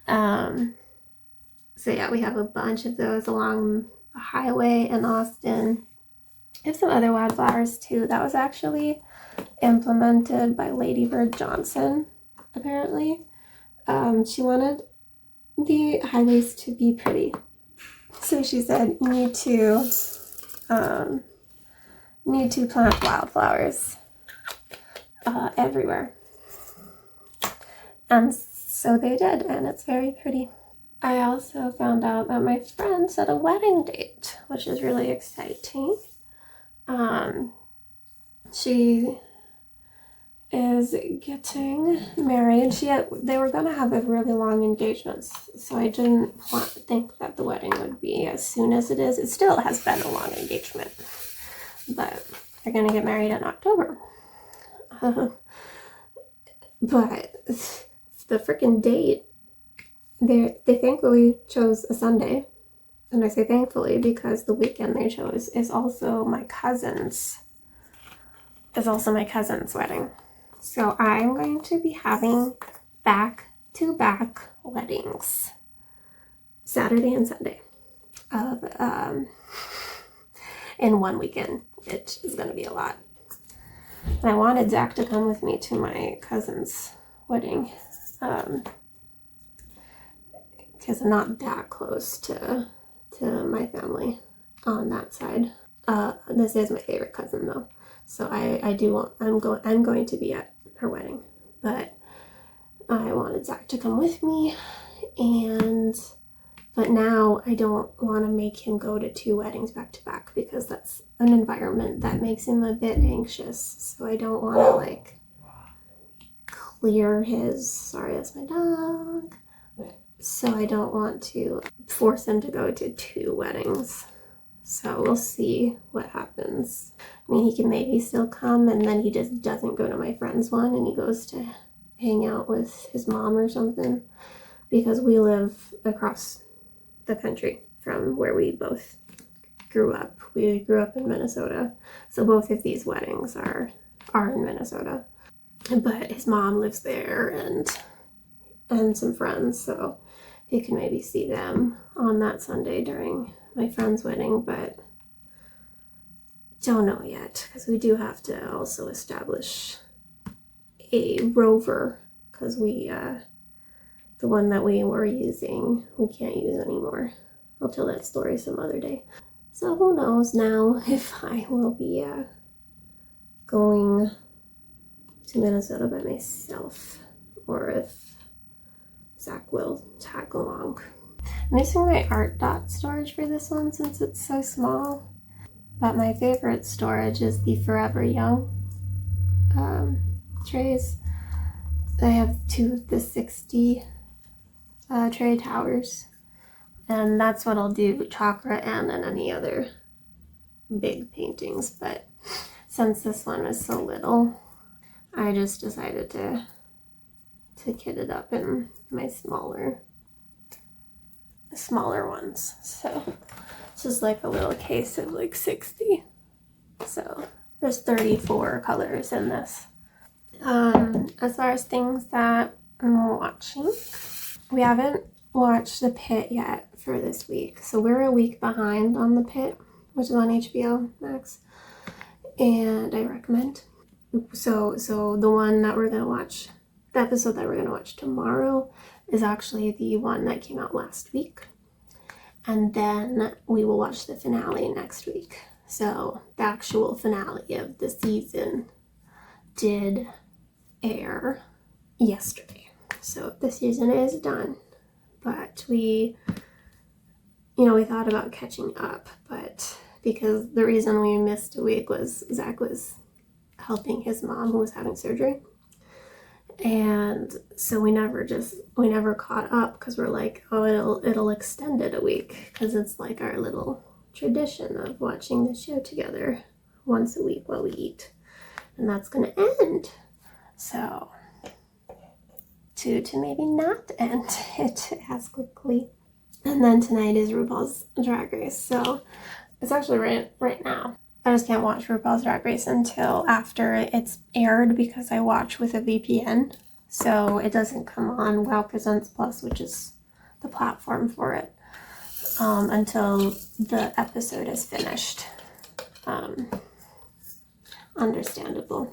So yeah, we have a bunch of those along the highway in Austin. I have some other wildflowers too. That was actually implemented by Lady Bird Johnson, apparently. She wanted the highways to be pretty. So she said, you need to plant wildflowers everywhere. And so they did, and it's very pretty. I also found out that my friend set a wedding date, which is really exciting. She is getting married. They were going to have a really long engagement, so I didn't think that the wedding would be as soon as it is. It still has been a long engagement, but they're going to get married in October. But the freaking date, they thankfully chose a Sunday. And I say thankfully because the weekend they chose is also my cousin's wedding. So I'm going to be having back-to-back weddings, Saturday and Sunday, in one weekend, which is going to be a lot. And I wanted Zach to come with me to my cousin's wedding, because I'm not that close to my family on that side. This is my favorite cousin though, so I'm going to be at her wedding, but I wanted Zach to come with me, but now I don't want to make him go to 2 weddings back to back, because that's an environment that makes him a bit anxious. So I don't want to like clear his, sorry, that's my dog. So I don't want to force him to go to 2 weddings. So we'll see what happens. I mean, he can maybe still come, and then he just doesn't go to my friend's one, and he goes to hang out with his mom or something, because we live across the country from where we both grew up. We grew up in Minnesota, so both of these weddings are in Minnesota. But his mom lives there, and some friends, so he can maybe see them on that Sunday during my friend's wedding, but don't know yet, because we do have to also establish a rover, because the one that we were using, we can't use anymore. I'll tell that story some other day. So who knows now if I will be going to Minnesota by myself, or if Zach will tag along. I'm using my art dot storage for this one since it's so small, but my favorite storage is the Forever Young trays. I have 2 of the 60 tray towers, and that's what I'll do chakra and any other big paintings. But since this one was so little, I just decided to kit it up in my smaller ones. So it's just like a little case of like 60. So there's 34 colors in this. As far as things that I'm watching, we haven't watched The Pit yet for this week. So we're a week behind on The Pit, which is on HBO Max, and I recommend. So the one that we're gonna watch, the episode that we're gonna watch tomorrow, is actually the one that came out last week, and then we will watch the finale next week. So the actual finale of the season did air yesterday, so the season is done. But we thought about catching up, but because the reason we missed a week was Zach was helping his mom, who was having surgery, And so we never caught up because we're like, oh, it'll extend it a week because it's like our little tradition of watching the show together once a week while we eat, and that's gonna end. So to maybe not end it as quickly. And then tonight is RuPaul's Drag Race, so it's actually right now. I just can't watch RuPaul's Drag Race until after it's aired because I watch with a VPN, so it doesn't come on Wow Presents Plus, which is the platform for it, until the episode is finished. Understandable,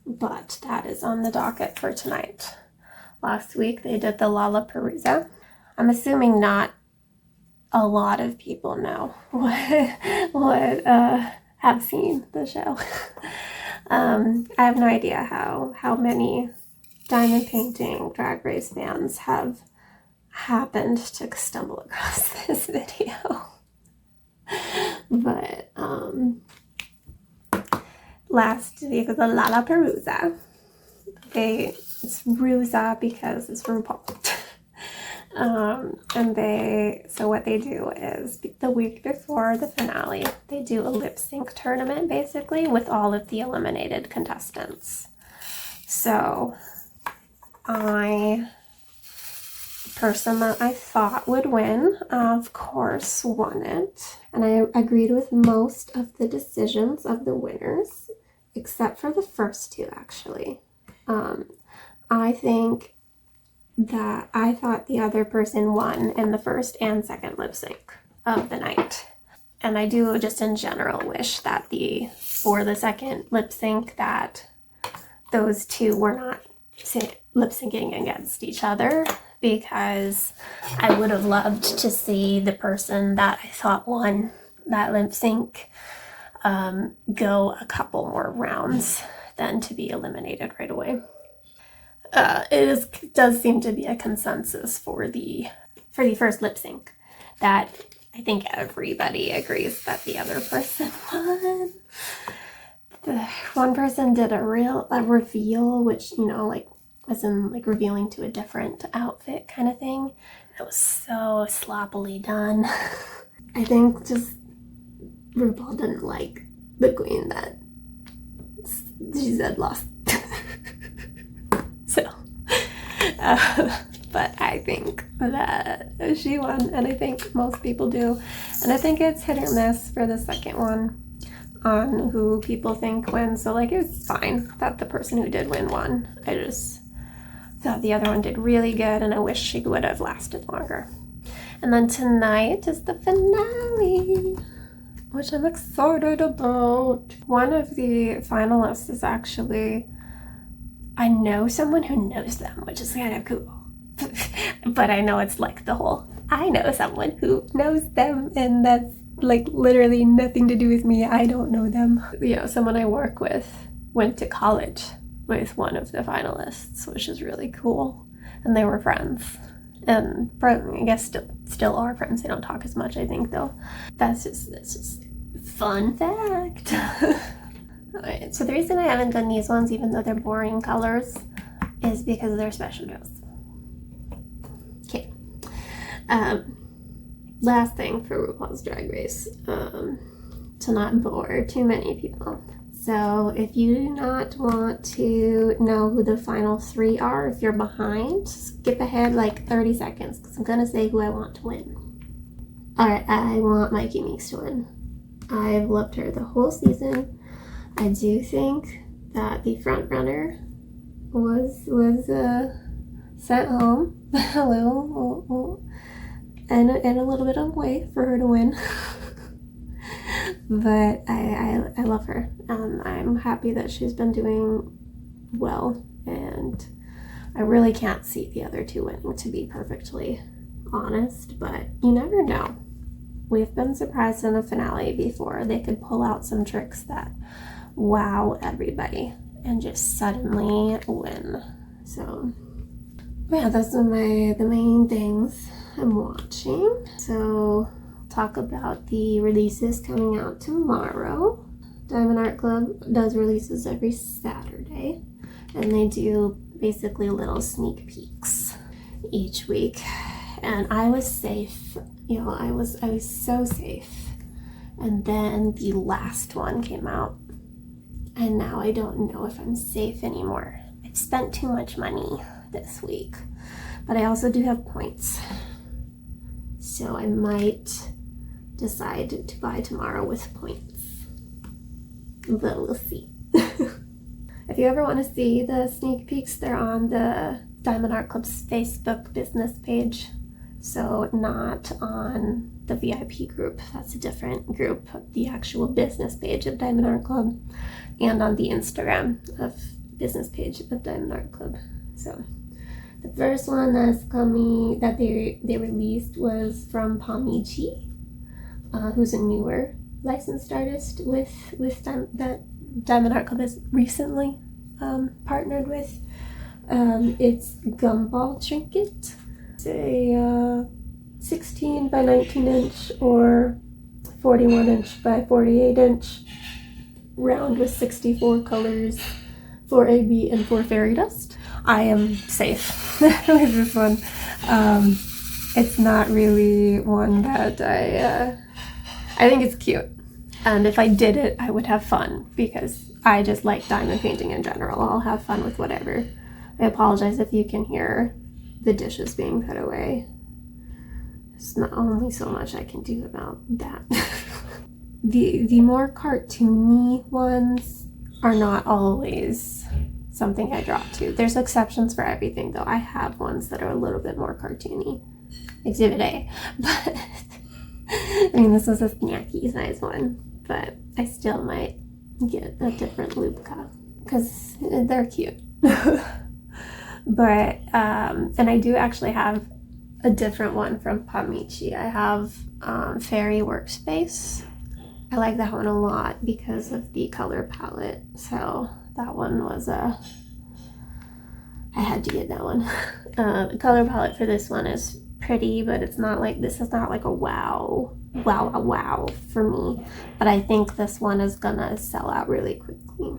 but that is on the docket for tonight. Last week they did the Lollapalooza. I'm assuming not a lot of people know what have seen the show. I have no idea how many diamond painting Drag Race fans have happened to stumble across this video. But last week was the Lollapalooza. It's Ruza because it's RuPaul. So what they do is the week before the finale, they do a lip sync tournament basically with all of the eliminated contestants. So the person that I thought would win, of course, won it. And I agreed with most of the decisions of the winners, except for the first two, actually. I think that I thought the other person won in the first and second lip sync of the night. And I do just in general wish that for the second lip sync that those two were not lip syncing against each other, because I would have loved to see the person that I thought won that lip sync go a couple more rounds than to be eliminated right away. It does seem to be a consensus for the first lip sync that I think everybody agrees that the other person won. The one person did a reveal, which, you know, like as in like revealing to a different outfit kind of thing. It was so sloppily done. I think just RuPaul didn't like the queen that she said lost. So, but I think that she won, and I think most people do. And I think it's hit or miss for the second one on who people think wins. So like, it's fine that the person who did win won. I just thought the other one did really good, and I wish she would have lasted longer. And then tonight is the finale, which I'm excited about. One of the finalists is actually, I know someone who knows them, which is kind of cool. But I know it's like the whole, I know someone who knows them, and that's like literally nothing to do with me. I don't know them. You know, someone I work with went to college with one of the finalists, which is really cool. And they were friends. And I guess still are friends. They don't talk as much, I think, though. That's just fun fact. Alright, so the reason I haven't done these ones, even though they're boring colors, is because they're special draws. Okay. Last thing for RuPaul's Drag Race, to not bore too many people. So if you do not want to know who the final three are, if you're behind, skip ahead like 30 seconds, because I'm going to say who I want to win. Alright, I want Mikey Meeks to win. I've loved her the whole season. I do think that the front runner was sent home a little and a little bit of way for her to win. But I love her. I'm happy that she's been doing well, and I really can't see the other two winning, to be perfectly honest, but you never know. We've been surprised in the finale before. They could pull out some tricks that wow everybody and just suddenly win. So yeah, those are the main things I'm watching. So talk about the releases coming out tomorrow. Diamond Art Club does releases every Saturday, and they do basically little sneak peeks each week. And I was safe, you know, I was so safe. And then the last one came out, and now I don't know if I'm safe anymore. I've spent too much money this week, but I also do have points. So I might decide to buy tomorrow with points, but we'll see. If you ever want to see the sneak peeks, they're on the Diamond Art Club's Facebook business page. So not on the VIP group, that's a different group, the actual business page of Diamond Art Club, and on the Instagram of business page of Diamond Art Club. So the first one that's coming, that they released, was from Pamichi, who's a newer licensed artist that Diamond Art Club has recently partnered with. It's Gumball Trinket. It's a 16 by 19 inch or 41 inch by 48 inch round with 64 colors, 4 AB and 4 fairy dust. I am safe with this one. It's not really one that I think it's cute. And if I did it, I would have fun because I just like diamond painting in general. I'll have fun with whatever. I apologize if you can hear the dishes being put away. There's not only so much I can do about that. The more cartoony ones are not always something I drop to. There's exceptions for everything, though. I have ones that are a little bit more cartoony. Exhibit A. But I mean, this was a snacky size one, but I still might get a different Liubka because they're cute. But and I do actually have a different one from Pamichi. I have Fairy Workspace. I like that one a lot because of the color palette. So that one was I had to get that one. The color palette for this one is pretty, but it's not like, this is not like a wow for me. But I think this one is gonna sell out really quickly.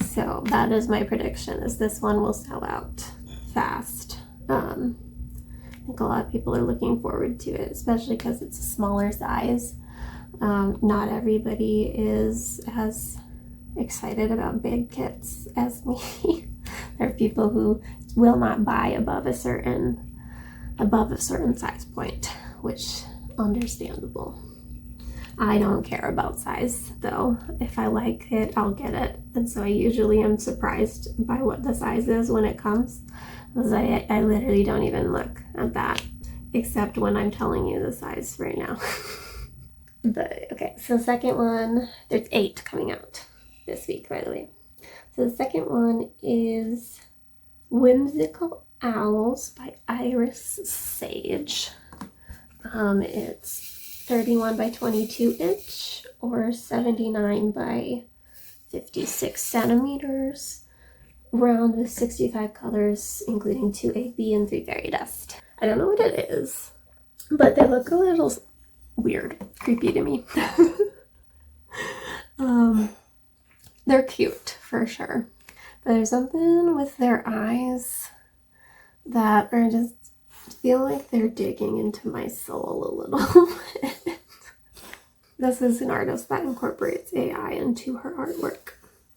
So that is my prediction, is this one will sell out fast. I think a lot of people are looking forward to it, especially because it's a smaller size. Not everybody is as excited about big kits as me. There are people who will not buy above a certain size point, which understandable. I don't care about size though. If I like it, I'll get it. And so I usually am surprised by what the size is when it comes, because I literally don't even look at that, except when I'm telling you the size right now. But okay, so second one, there's 8 coming out this week, by the way. So the second one is Whimsical Owls by Iris Sage. It's 31 by 22 inch or 79 by 56 centimeters, round with 65 colors, including 2 AB and 3 fairy dust. I don't know what it is, but they look a little weird, creepy to me. They're cute for sure, but there's something with their eyes that are just feel like they're digging into my soul a little bit. This is an artist that incorporates AI into her artwork,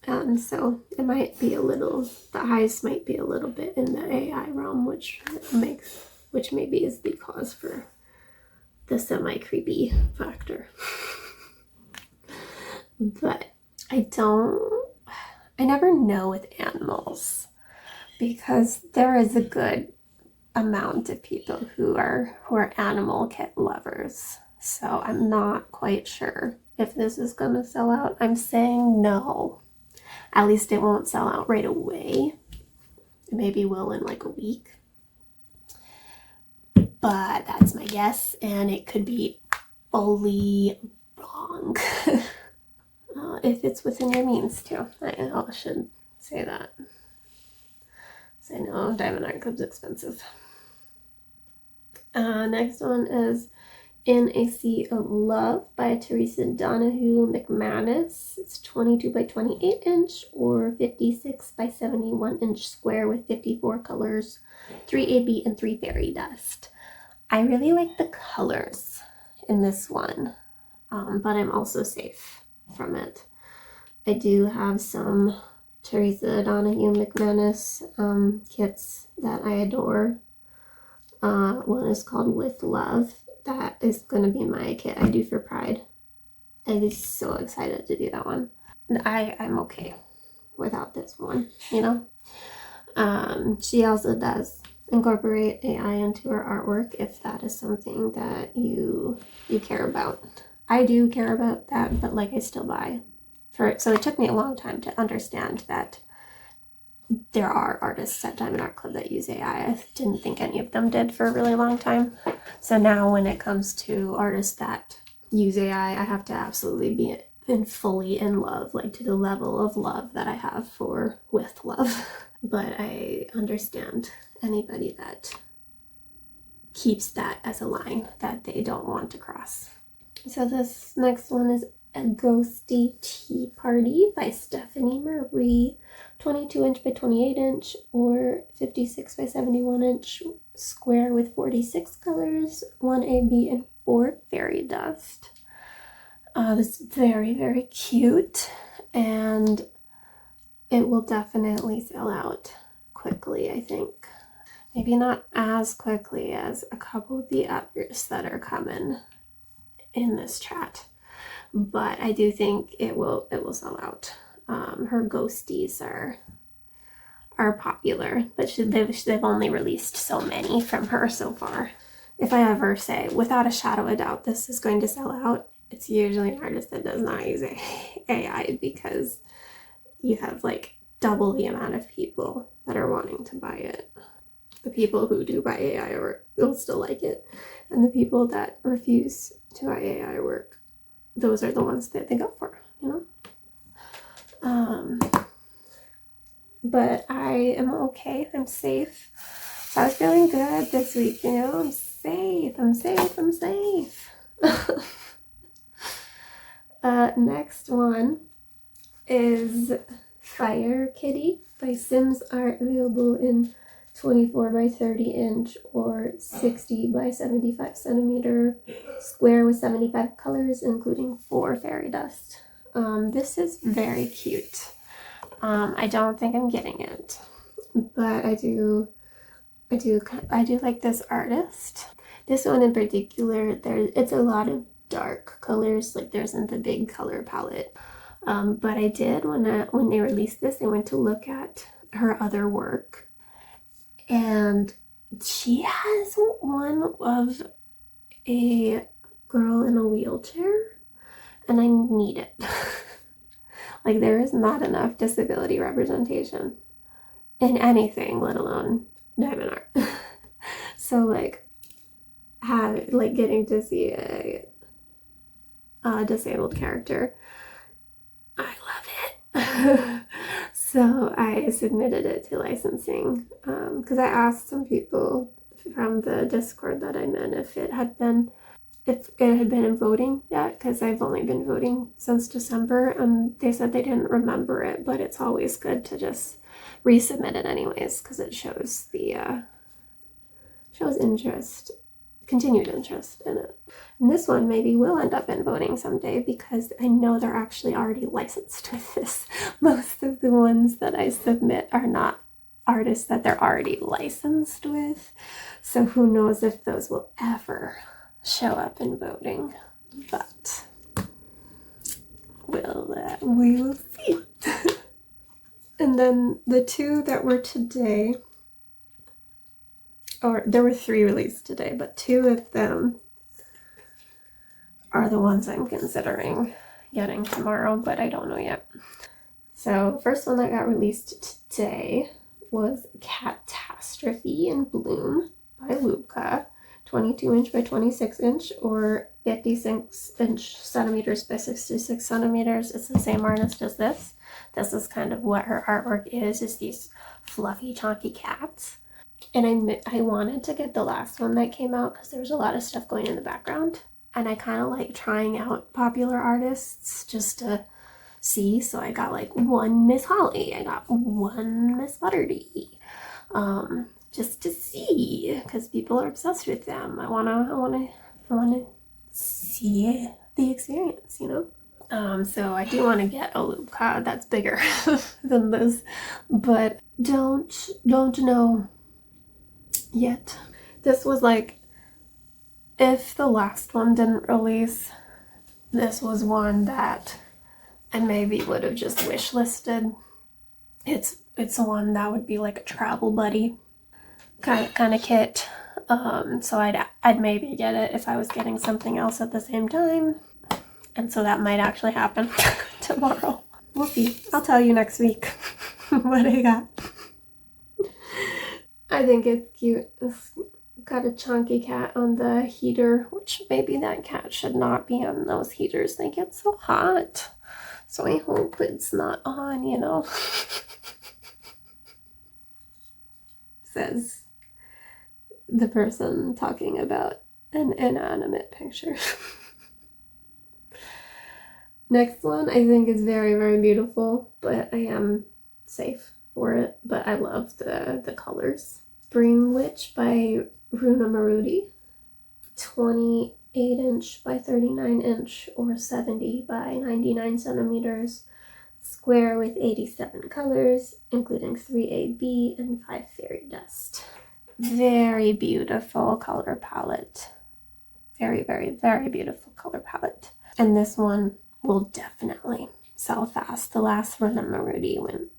and so it might be a little, the eyes might be a little bit in the AI realm, which maybe is the cause for the semi-creepy factor. But I never know with animals, because there is a good amount of people who are animal kit lovers. So I'm not quite sure if this is gonna sell out. I'm saying no. At least it won't sell out right away. It maybe will in like a week. But that's my guess, and it could be fully wrong. If it's within your means too. I should say that. So I know Diamond Art Club's expensive. Next one is in a Sea of Love by Teresa Donahue McManus. It's 22 by 28 inch or 56 by 71 inch square with 54 colors, 3 AB and 3 fairy dust. I really like the colors in this one, but I'm also safe from it. I do have some Teresa Donahue McManus kits that I adore. One is called With Love. That is going to be my kit I do for Pride. I'm so excited to do that one. I'm okay without this one, you know. She also does incorporate AI into her artwork if that is something that you care about. I do care about that, but like I still buy for it. So it took me a long time to understand that there are artists at Diamond Art Club that use AI. I didn't think any of them did for a really long time. So now when it comes to artists that use AI, I have to absolutely be fully in love, like to the level of love that I have for With Love. But I understand anybody that keeps that as a line that they don't want to cross. So this next one is A Ghosty Tea Party by Stephanie Marie, 22 inch by 28 inch or 56 by 71 inch square with 46 colors, 1 AB and 4 fairy dust. This is very, very cute, and it will definitely sell out quickly, I think. Maybe not as quickly as a couple of the others that are coming in this chat, but I do think it will sell out. Her ghosties are popular, but they've only released so many from her so far. If I ever say without a shadow of a doubt this is going to sell out, it's usually an artist that does not use AI, because you have like double the amount of people that are wanting to buy it. The people who do buy AI work will still like it, and the people that refuse to buy AI work, those are the ones that they go for, you know. But I am okay. I'm safe. So I was feeling good this week, you know. I'm safe. Next one is Fire Kitty by Sims Art, available in 24 by 30 inch or 60 by 75 centimeter square with 75 colors, including 4 fairy dust. This is very cute. I don't think I'm getting it, but I do like this artist. This one in particular, it's a lot of dark colors, like there isn't a big color palette. But I did, when they released this, I went to look at her other work, and she has one of a girl in a wheelchair, and I need it. Like, there is not enough disability representation in anything, let alone diamond art. So like getting to see a disabled character, I love it. So I submitted it to licensing, because I asked some people from the Discord that I'm in if it had been in voting yet, because I've only been voting since December, and they said they didn't remember it, but it's always good to just resubmit it anyways, because it shows continued interest in it. And this one maybe will end up in voting someday, because I know they're actually already licensed with this. Most of the ones that I submit are not artists that they're already licensed with, so who knows if those will ever show up in voting, but we will see. And then the two that were today, or there were 3 released today, but 2 of them are the ones I'm considering getting tomorrow, but I don't know yet. So the first one that got released today was Catastrophe in Bloom by Liubka, 22 inch by 26 inch or 56 inch centimeters by 66 centimeters. It's the same artist as this. This is kind of what her artwork is these fluffy, chunky cats. And I wanted to get the last one that came out because there was a lot of stuff going in the background. and I kind of like trying out popular artists just to see. So I got like one Miss Holly, I got one Miss Butterdy, just to see, because people are obsessed with them. I wanna see the experience, you know. So I do want to get a Liubka that's bigger than this, but don't know yet. This was like, if the last one didn't release, this was one that I maybe would have just wish listed. It's one that would be like a travel buddy kind of kit. So I'd maybe get it if I was getting something else at the same time. And so that might actually happen tomorrow. We'll see. I'll tell you next week what I got. I think it's cute. It's got a chunky cat on the heater, which maybe that cat should not be on those heaters. They get so hot. So I hope it's not on, you know. Says the person talking about an inanimate picture. Next one I think is very, very beautiful, but I am safe for it. But I love the colors. Spring Witch by Runa Marudi, 28" by 39" or 70 by 99 centimeters, square with 87 colors, including 3 AB and 5 fairy dust. Very beautiful color palette. Very, very, very beautiful color palette. And this one will definitely sell fast. The last Runa Marudi went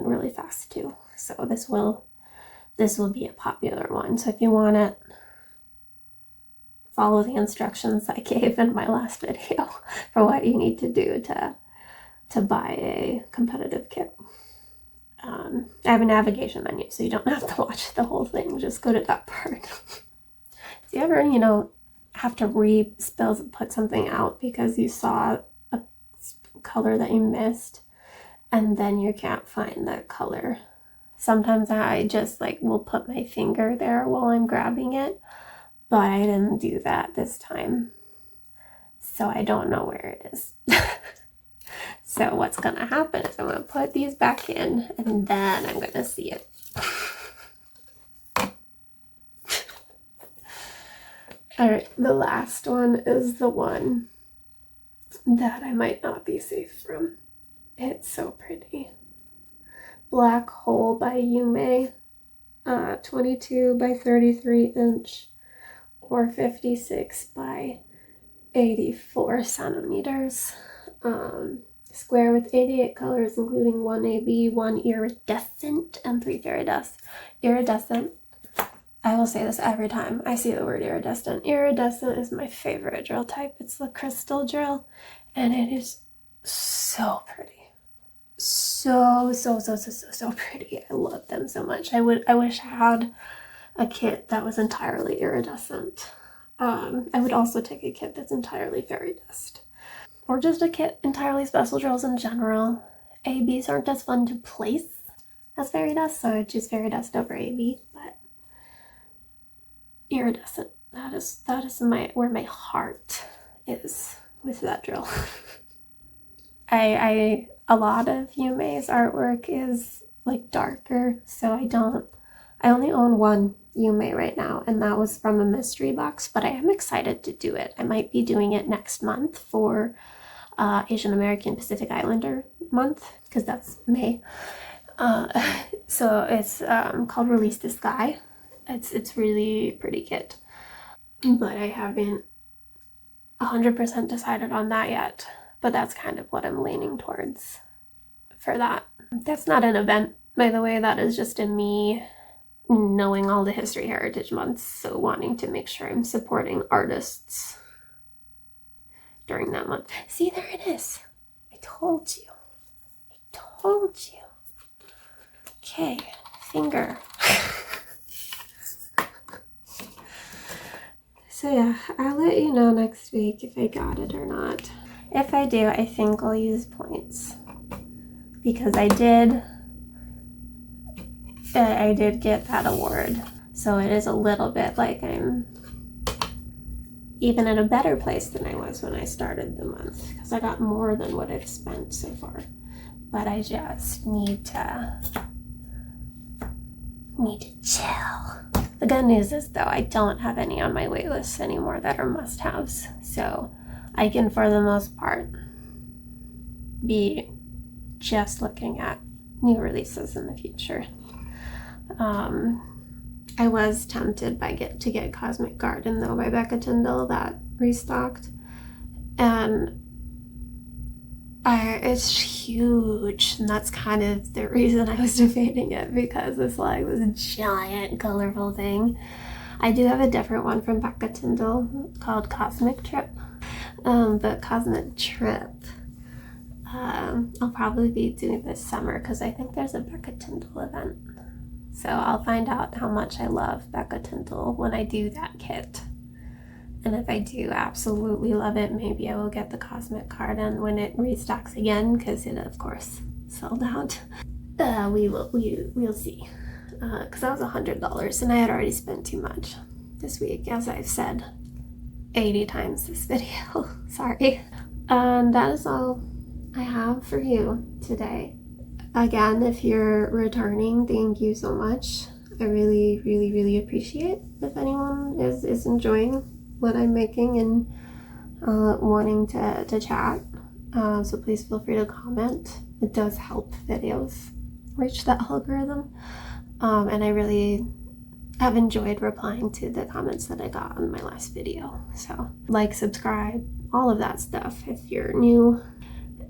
really fast too. So this will be a popular one. So if you want it, follow the instructions I gave in my last video for what you need to do to buy a competitive kit. I have a navigation menu, so you don't have to watch the whole thing. Just go to that part. Do you ever, you know, have to put something out because you saw a color that you missed and then you can't find that color? Sometimes I just like will put my finger there while I'm grabbing it, but I didn't do that this time. So I don't know where it is. So what's gonna happen is I'm gonna put these back in and then I'm gonna see it. Alright, the last one is the one that I might not be safe from. It's so pretty. Black Hole by Yume, 22 by 33" or 56 by 84 centimeters. Square with 88 colors, including 1 AB, 1 iridescent, and 3 fairy dust. Iridescent, I will say this every time I see the word iridescent. Iridescent is my favorite drill type. It's the crystal drill, and it is so pretty. So pretty. I love them so much. I wish I had a kit that was entirely iridescent. I would also take a kit that's entirely fairy dust. Or just a kit entirely special drills in general. ABs aren't as fun to place as fairy dust, so I choose fairy dust over AB, but iridescent, that is where my heart is with that drill. A lot of Yume's artwork is like darker, so I only own one Yume right now, and that was from a mystery box, but I am excited to do it. I might be doing it next month for Asian American Pacific Islander month, because that's May. So it's called Release the Sky. It's really pretty kit, but I haven't 100% decided on that yet, but that's kind of what I'm leaning towards for that. That's not an event, by the way. That is just in me knowing all the History Heritage months, so wanting to make sure I'm supporting artists during that month. See, there it is. I told you. Okay, finger. So yeah, I'll let you know next week if I got it or not. If I do, I think I'll use points, because I did get that award. So it is a little bit like I'm even in a better place than I was when I started the month, because I got more than what I've spent so far. But I just need to chill. The good news is, though, I don't have any on my wait list anymore that are must-haves, so I can, for the most part, be just looking at new releases in the future. I was tempted to get Cosmic Garden, though, by Becca Tyndall, that restocked, and it's huge, and that's kind of the reason I was debating it, because it's like this giant colorful thing. I do have a different one from Becca Tyndall called Cosmic Trip, but Cosmic Trip I'll probably be doing this summer, because I think there's a Becca Tyndall event, so I'll find out how much I love Becca Tyndall when I do that kit. And if I do absolutely love it, maybe I will get the Cosmic Garden when it restocks again, because it, of course, sold out. We'll see. Because that was $100, and I had already spent too much this week, as I've said 80 times this video. Sorry. And that is all I have for you today. Again, if you're returning, thank you so much. I really, really, really appreciate if anyone is enjoying what I'm making and wanting to chat. So please feel free to comment. It does help videos reach that algorithm. And I really have enjoyed replying to the comments that I got on my last video. So like, subscribe, all of that stuff if you're new.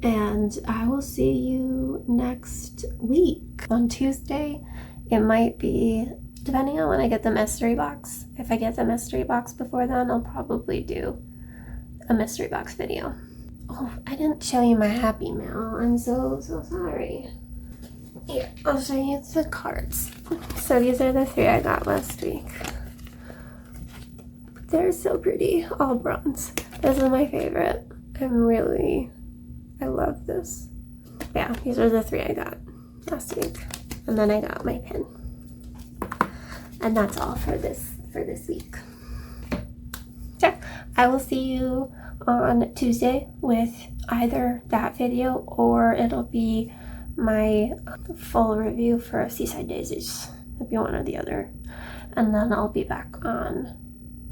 And I will see you next week. On Tuesday, it might be, depending on when I get the mystery box. If I get the mystery box before then, I'll probably do a mystery box video. Oh, I didn't show you my happy mail. I'm so sorry. Here, I'll show you the cards. So these are the 3 I got last week. They're so pretty, all bronze. This is my favorite. I love this. Yeah, these are the 3 I got last week. And then I got my pin. And that's all for this week. So I will see you on Tuesday with either that video, or it'll be my full review for Seaside Daisies. It'll be one or the other. And then I'll be back on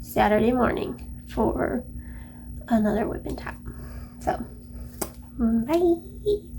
Saturday morning for another WIP N CHAT. So, bye!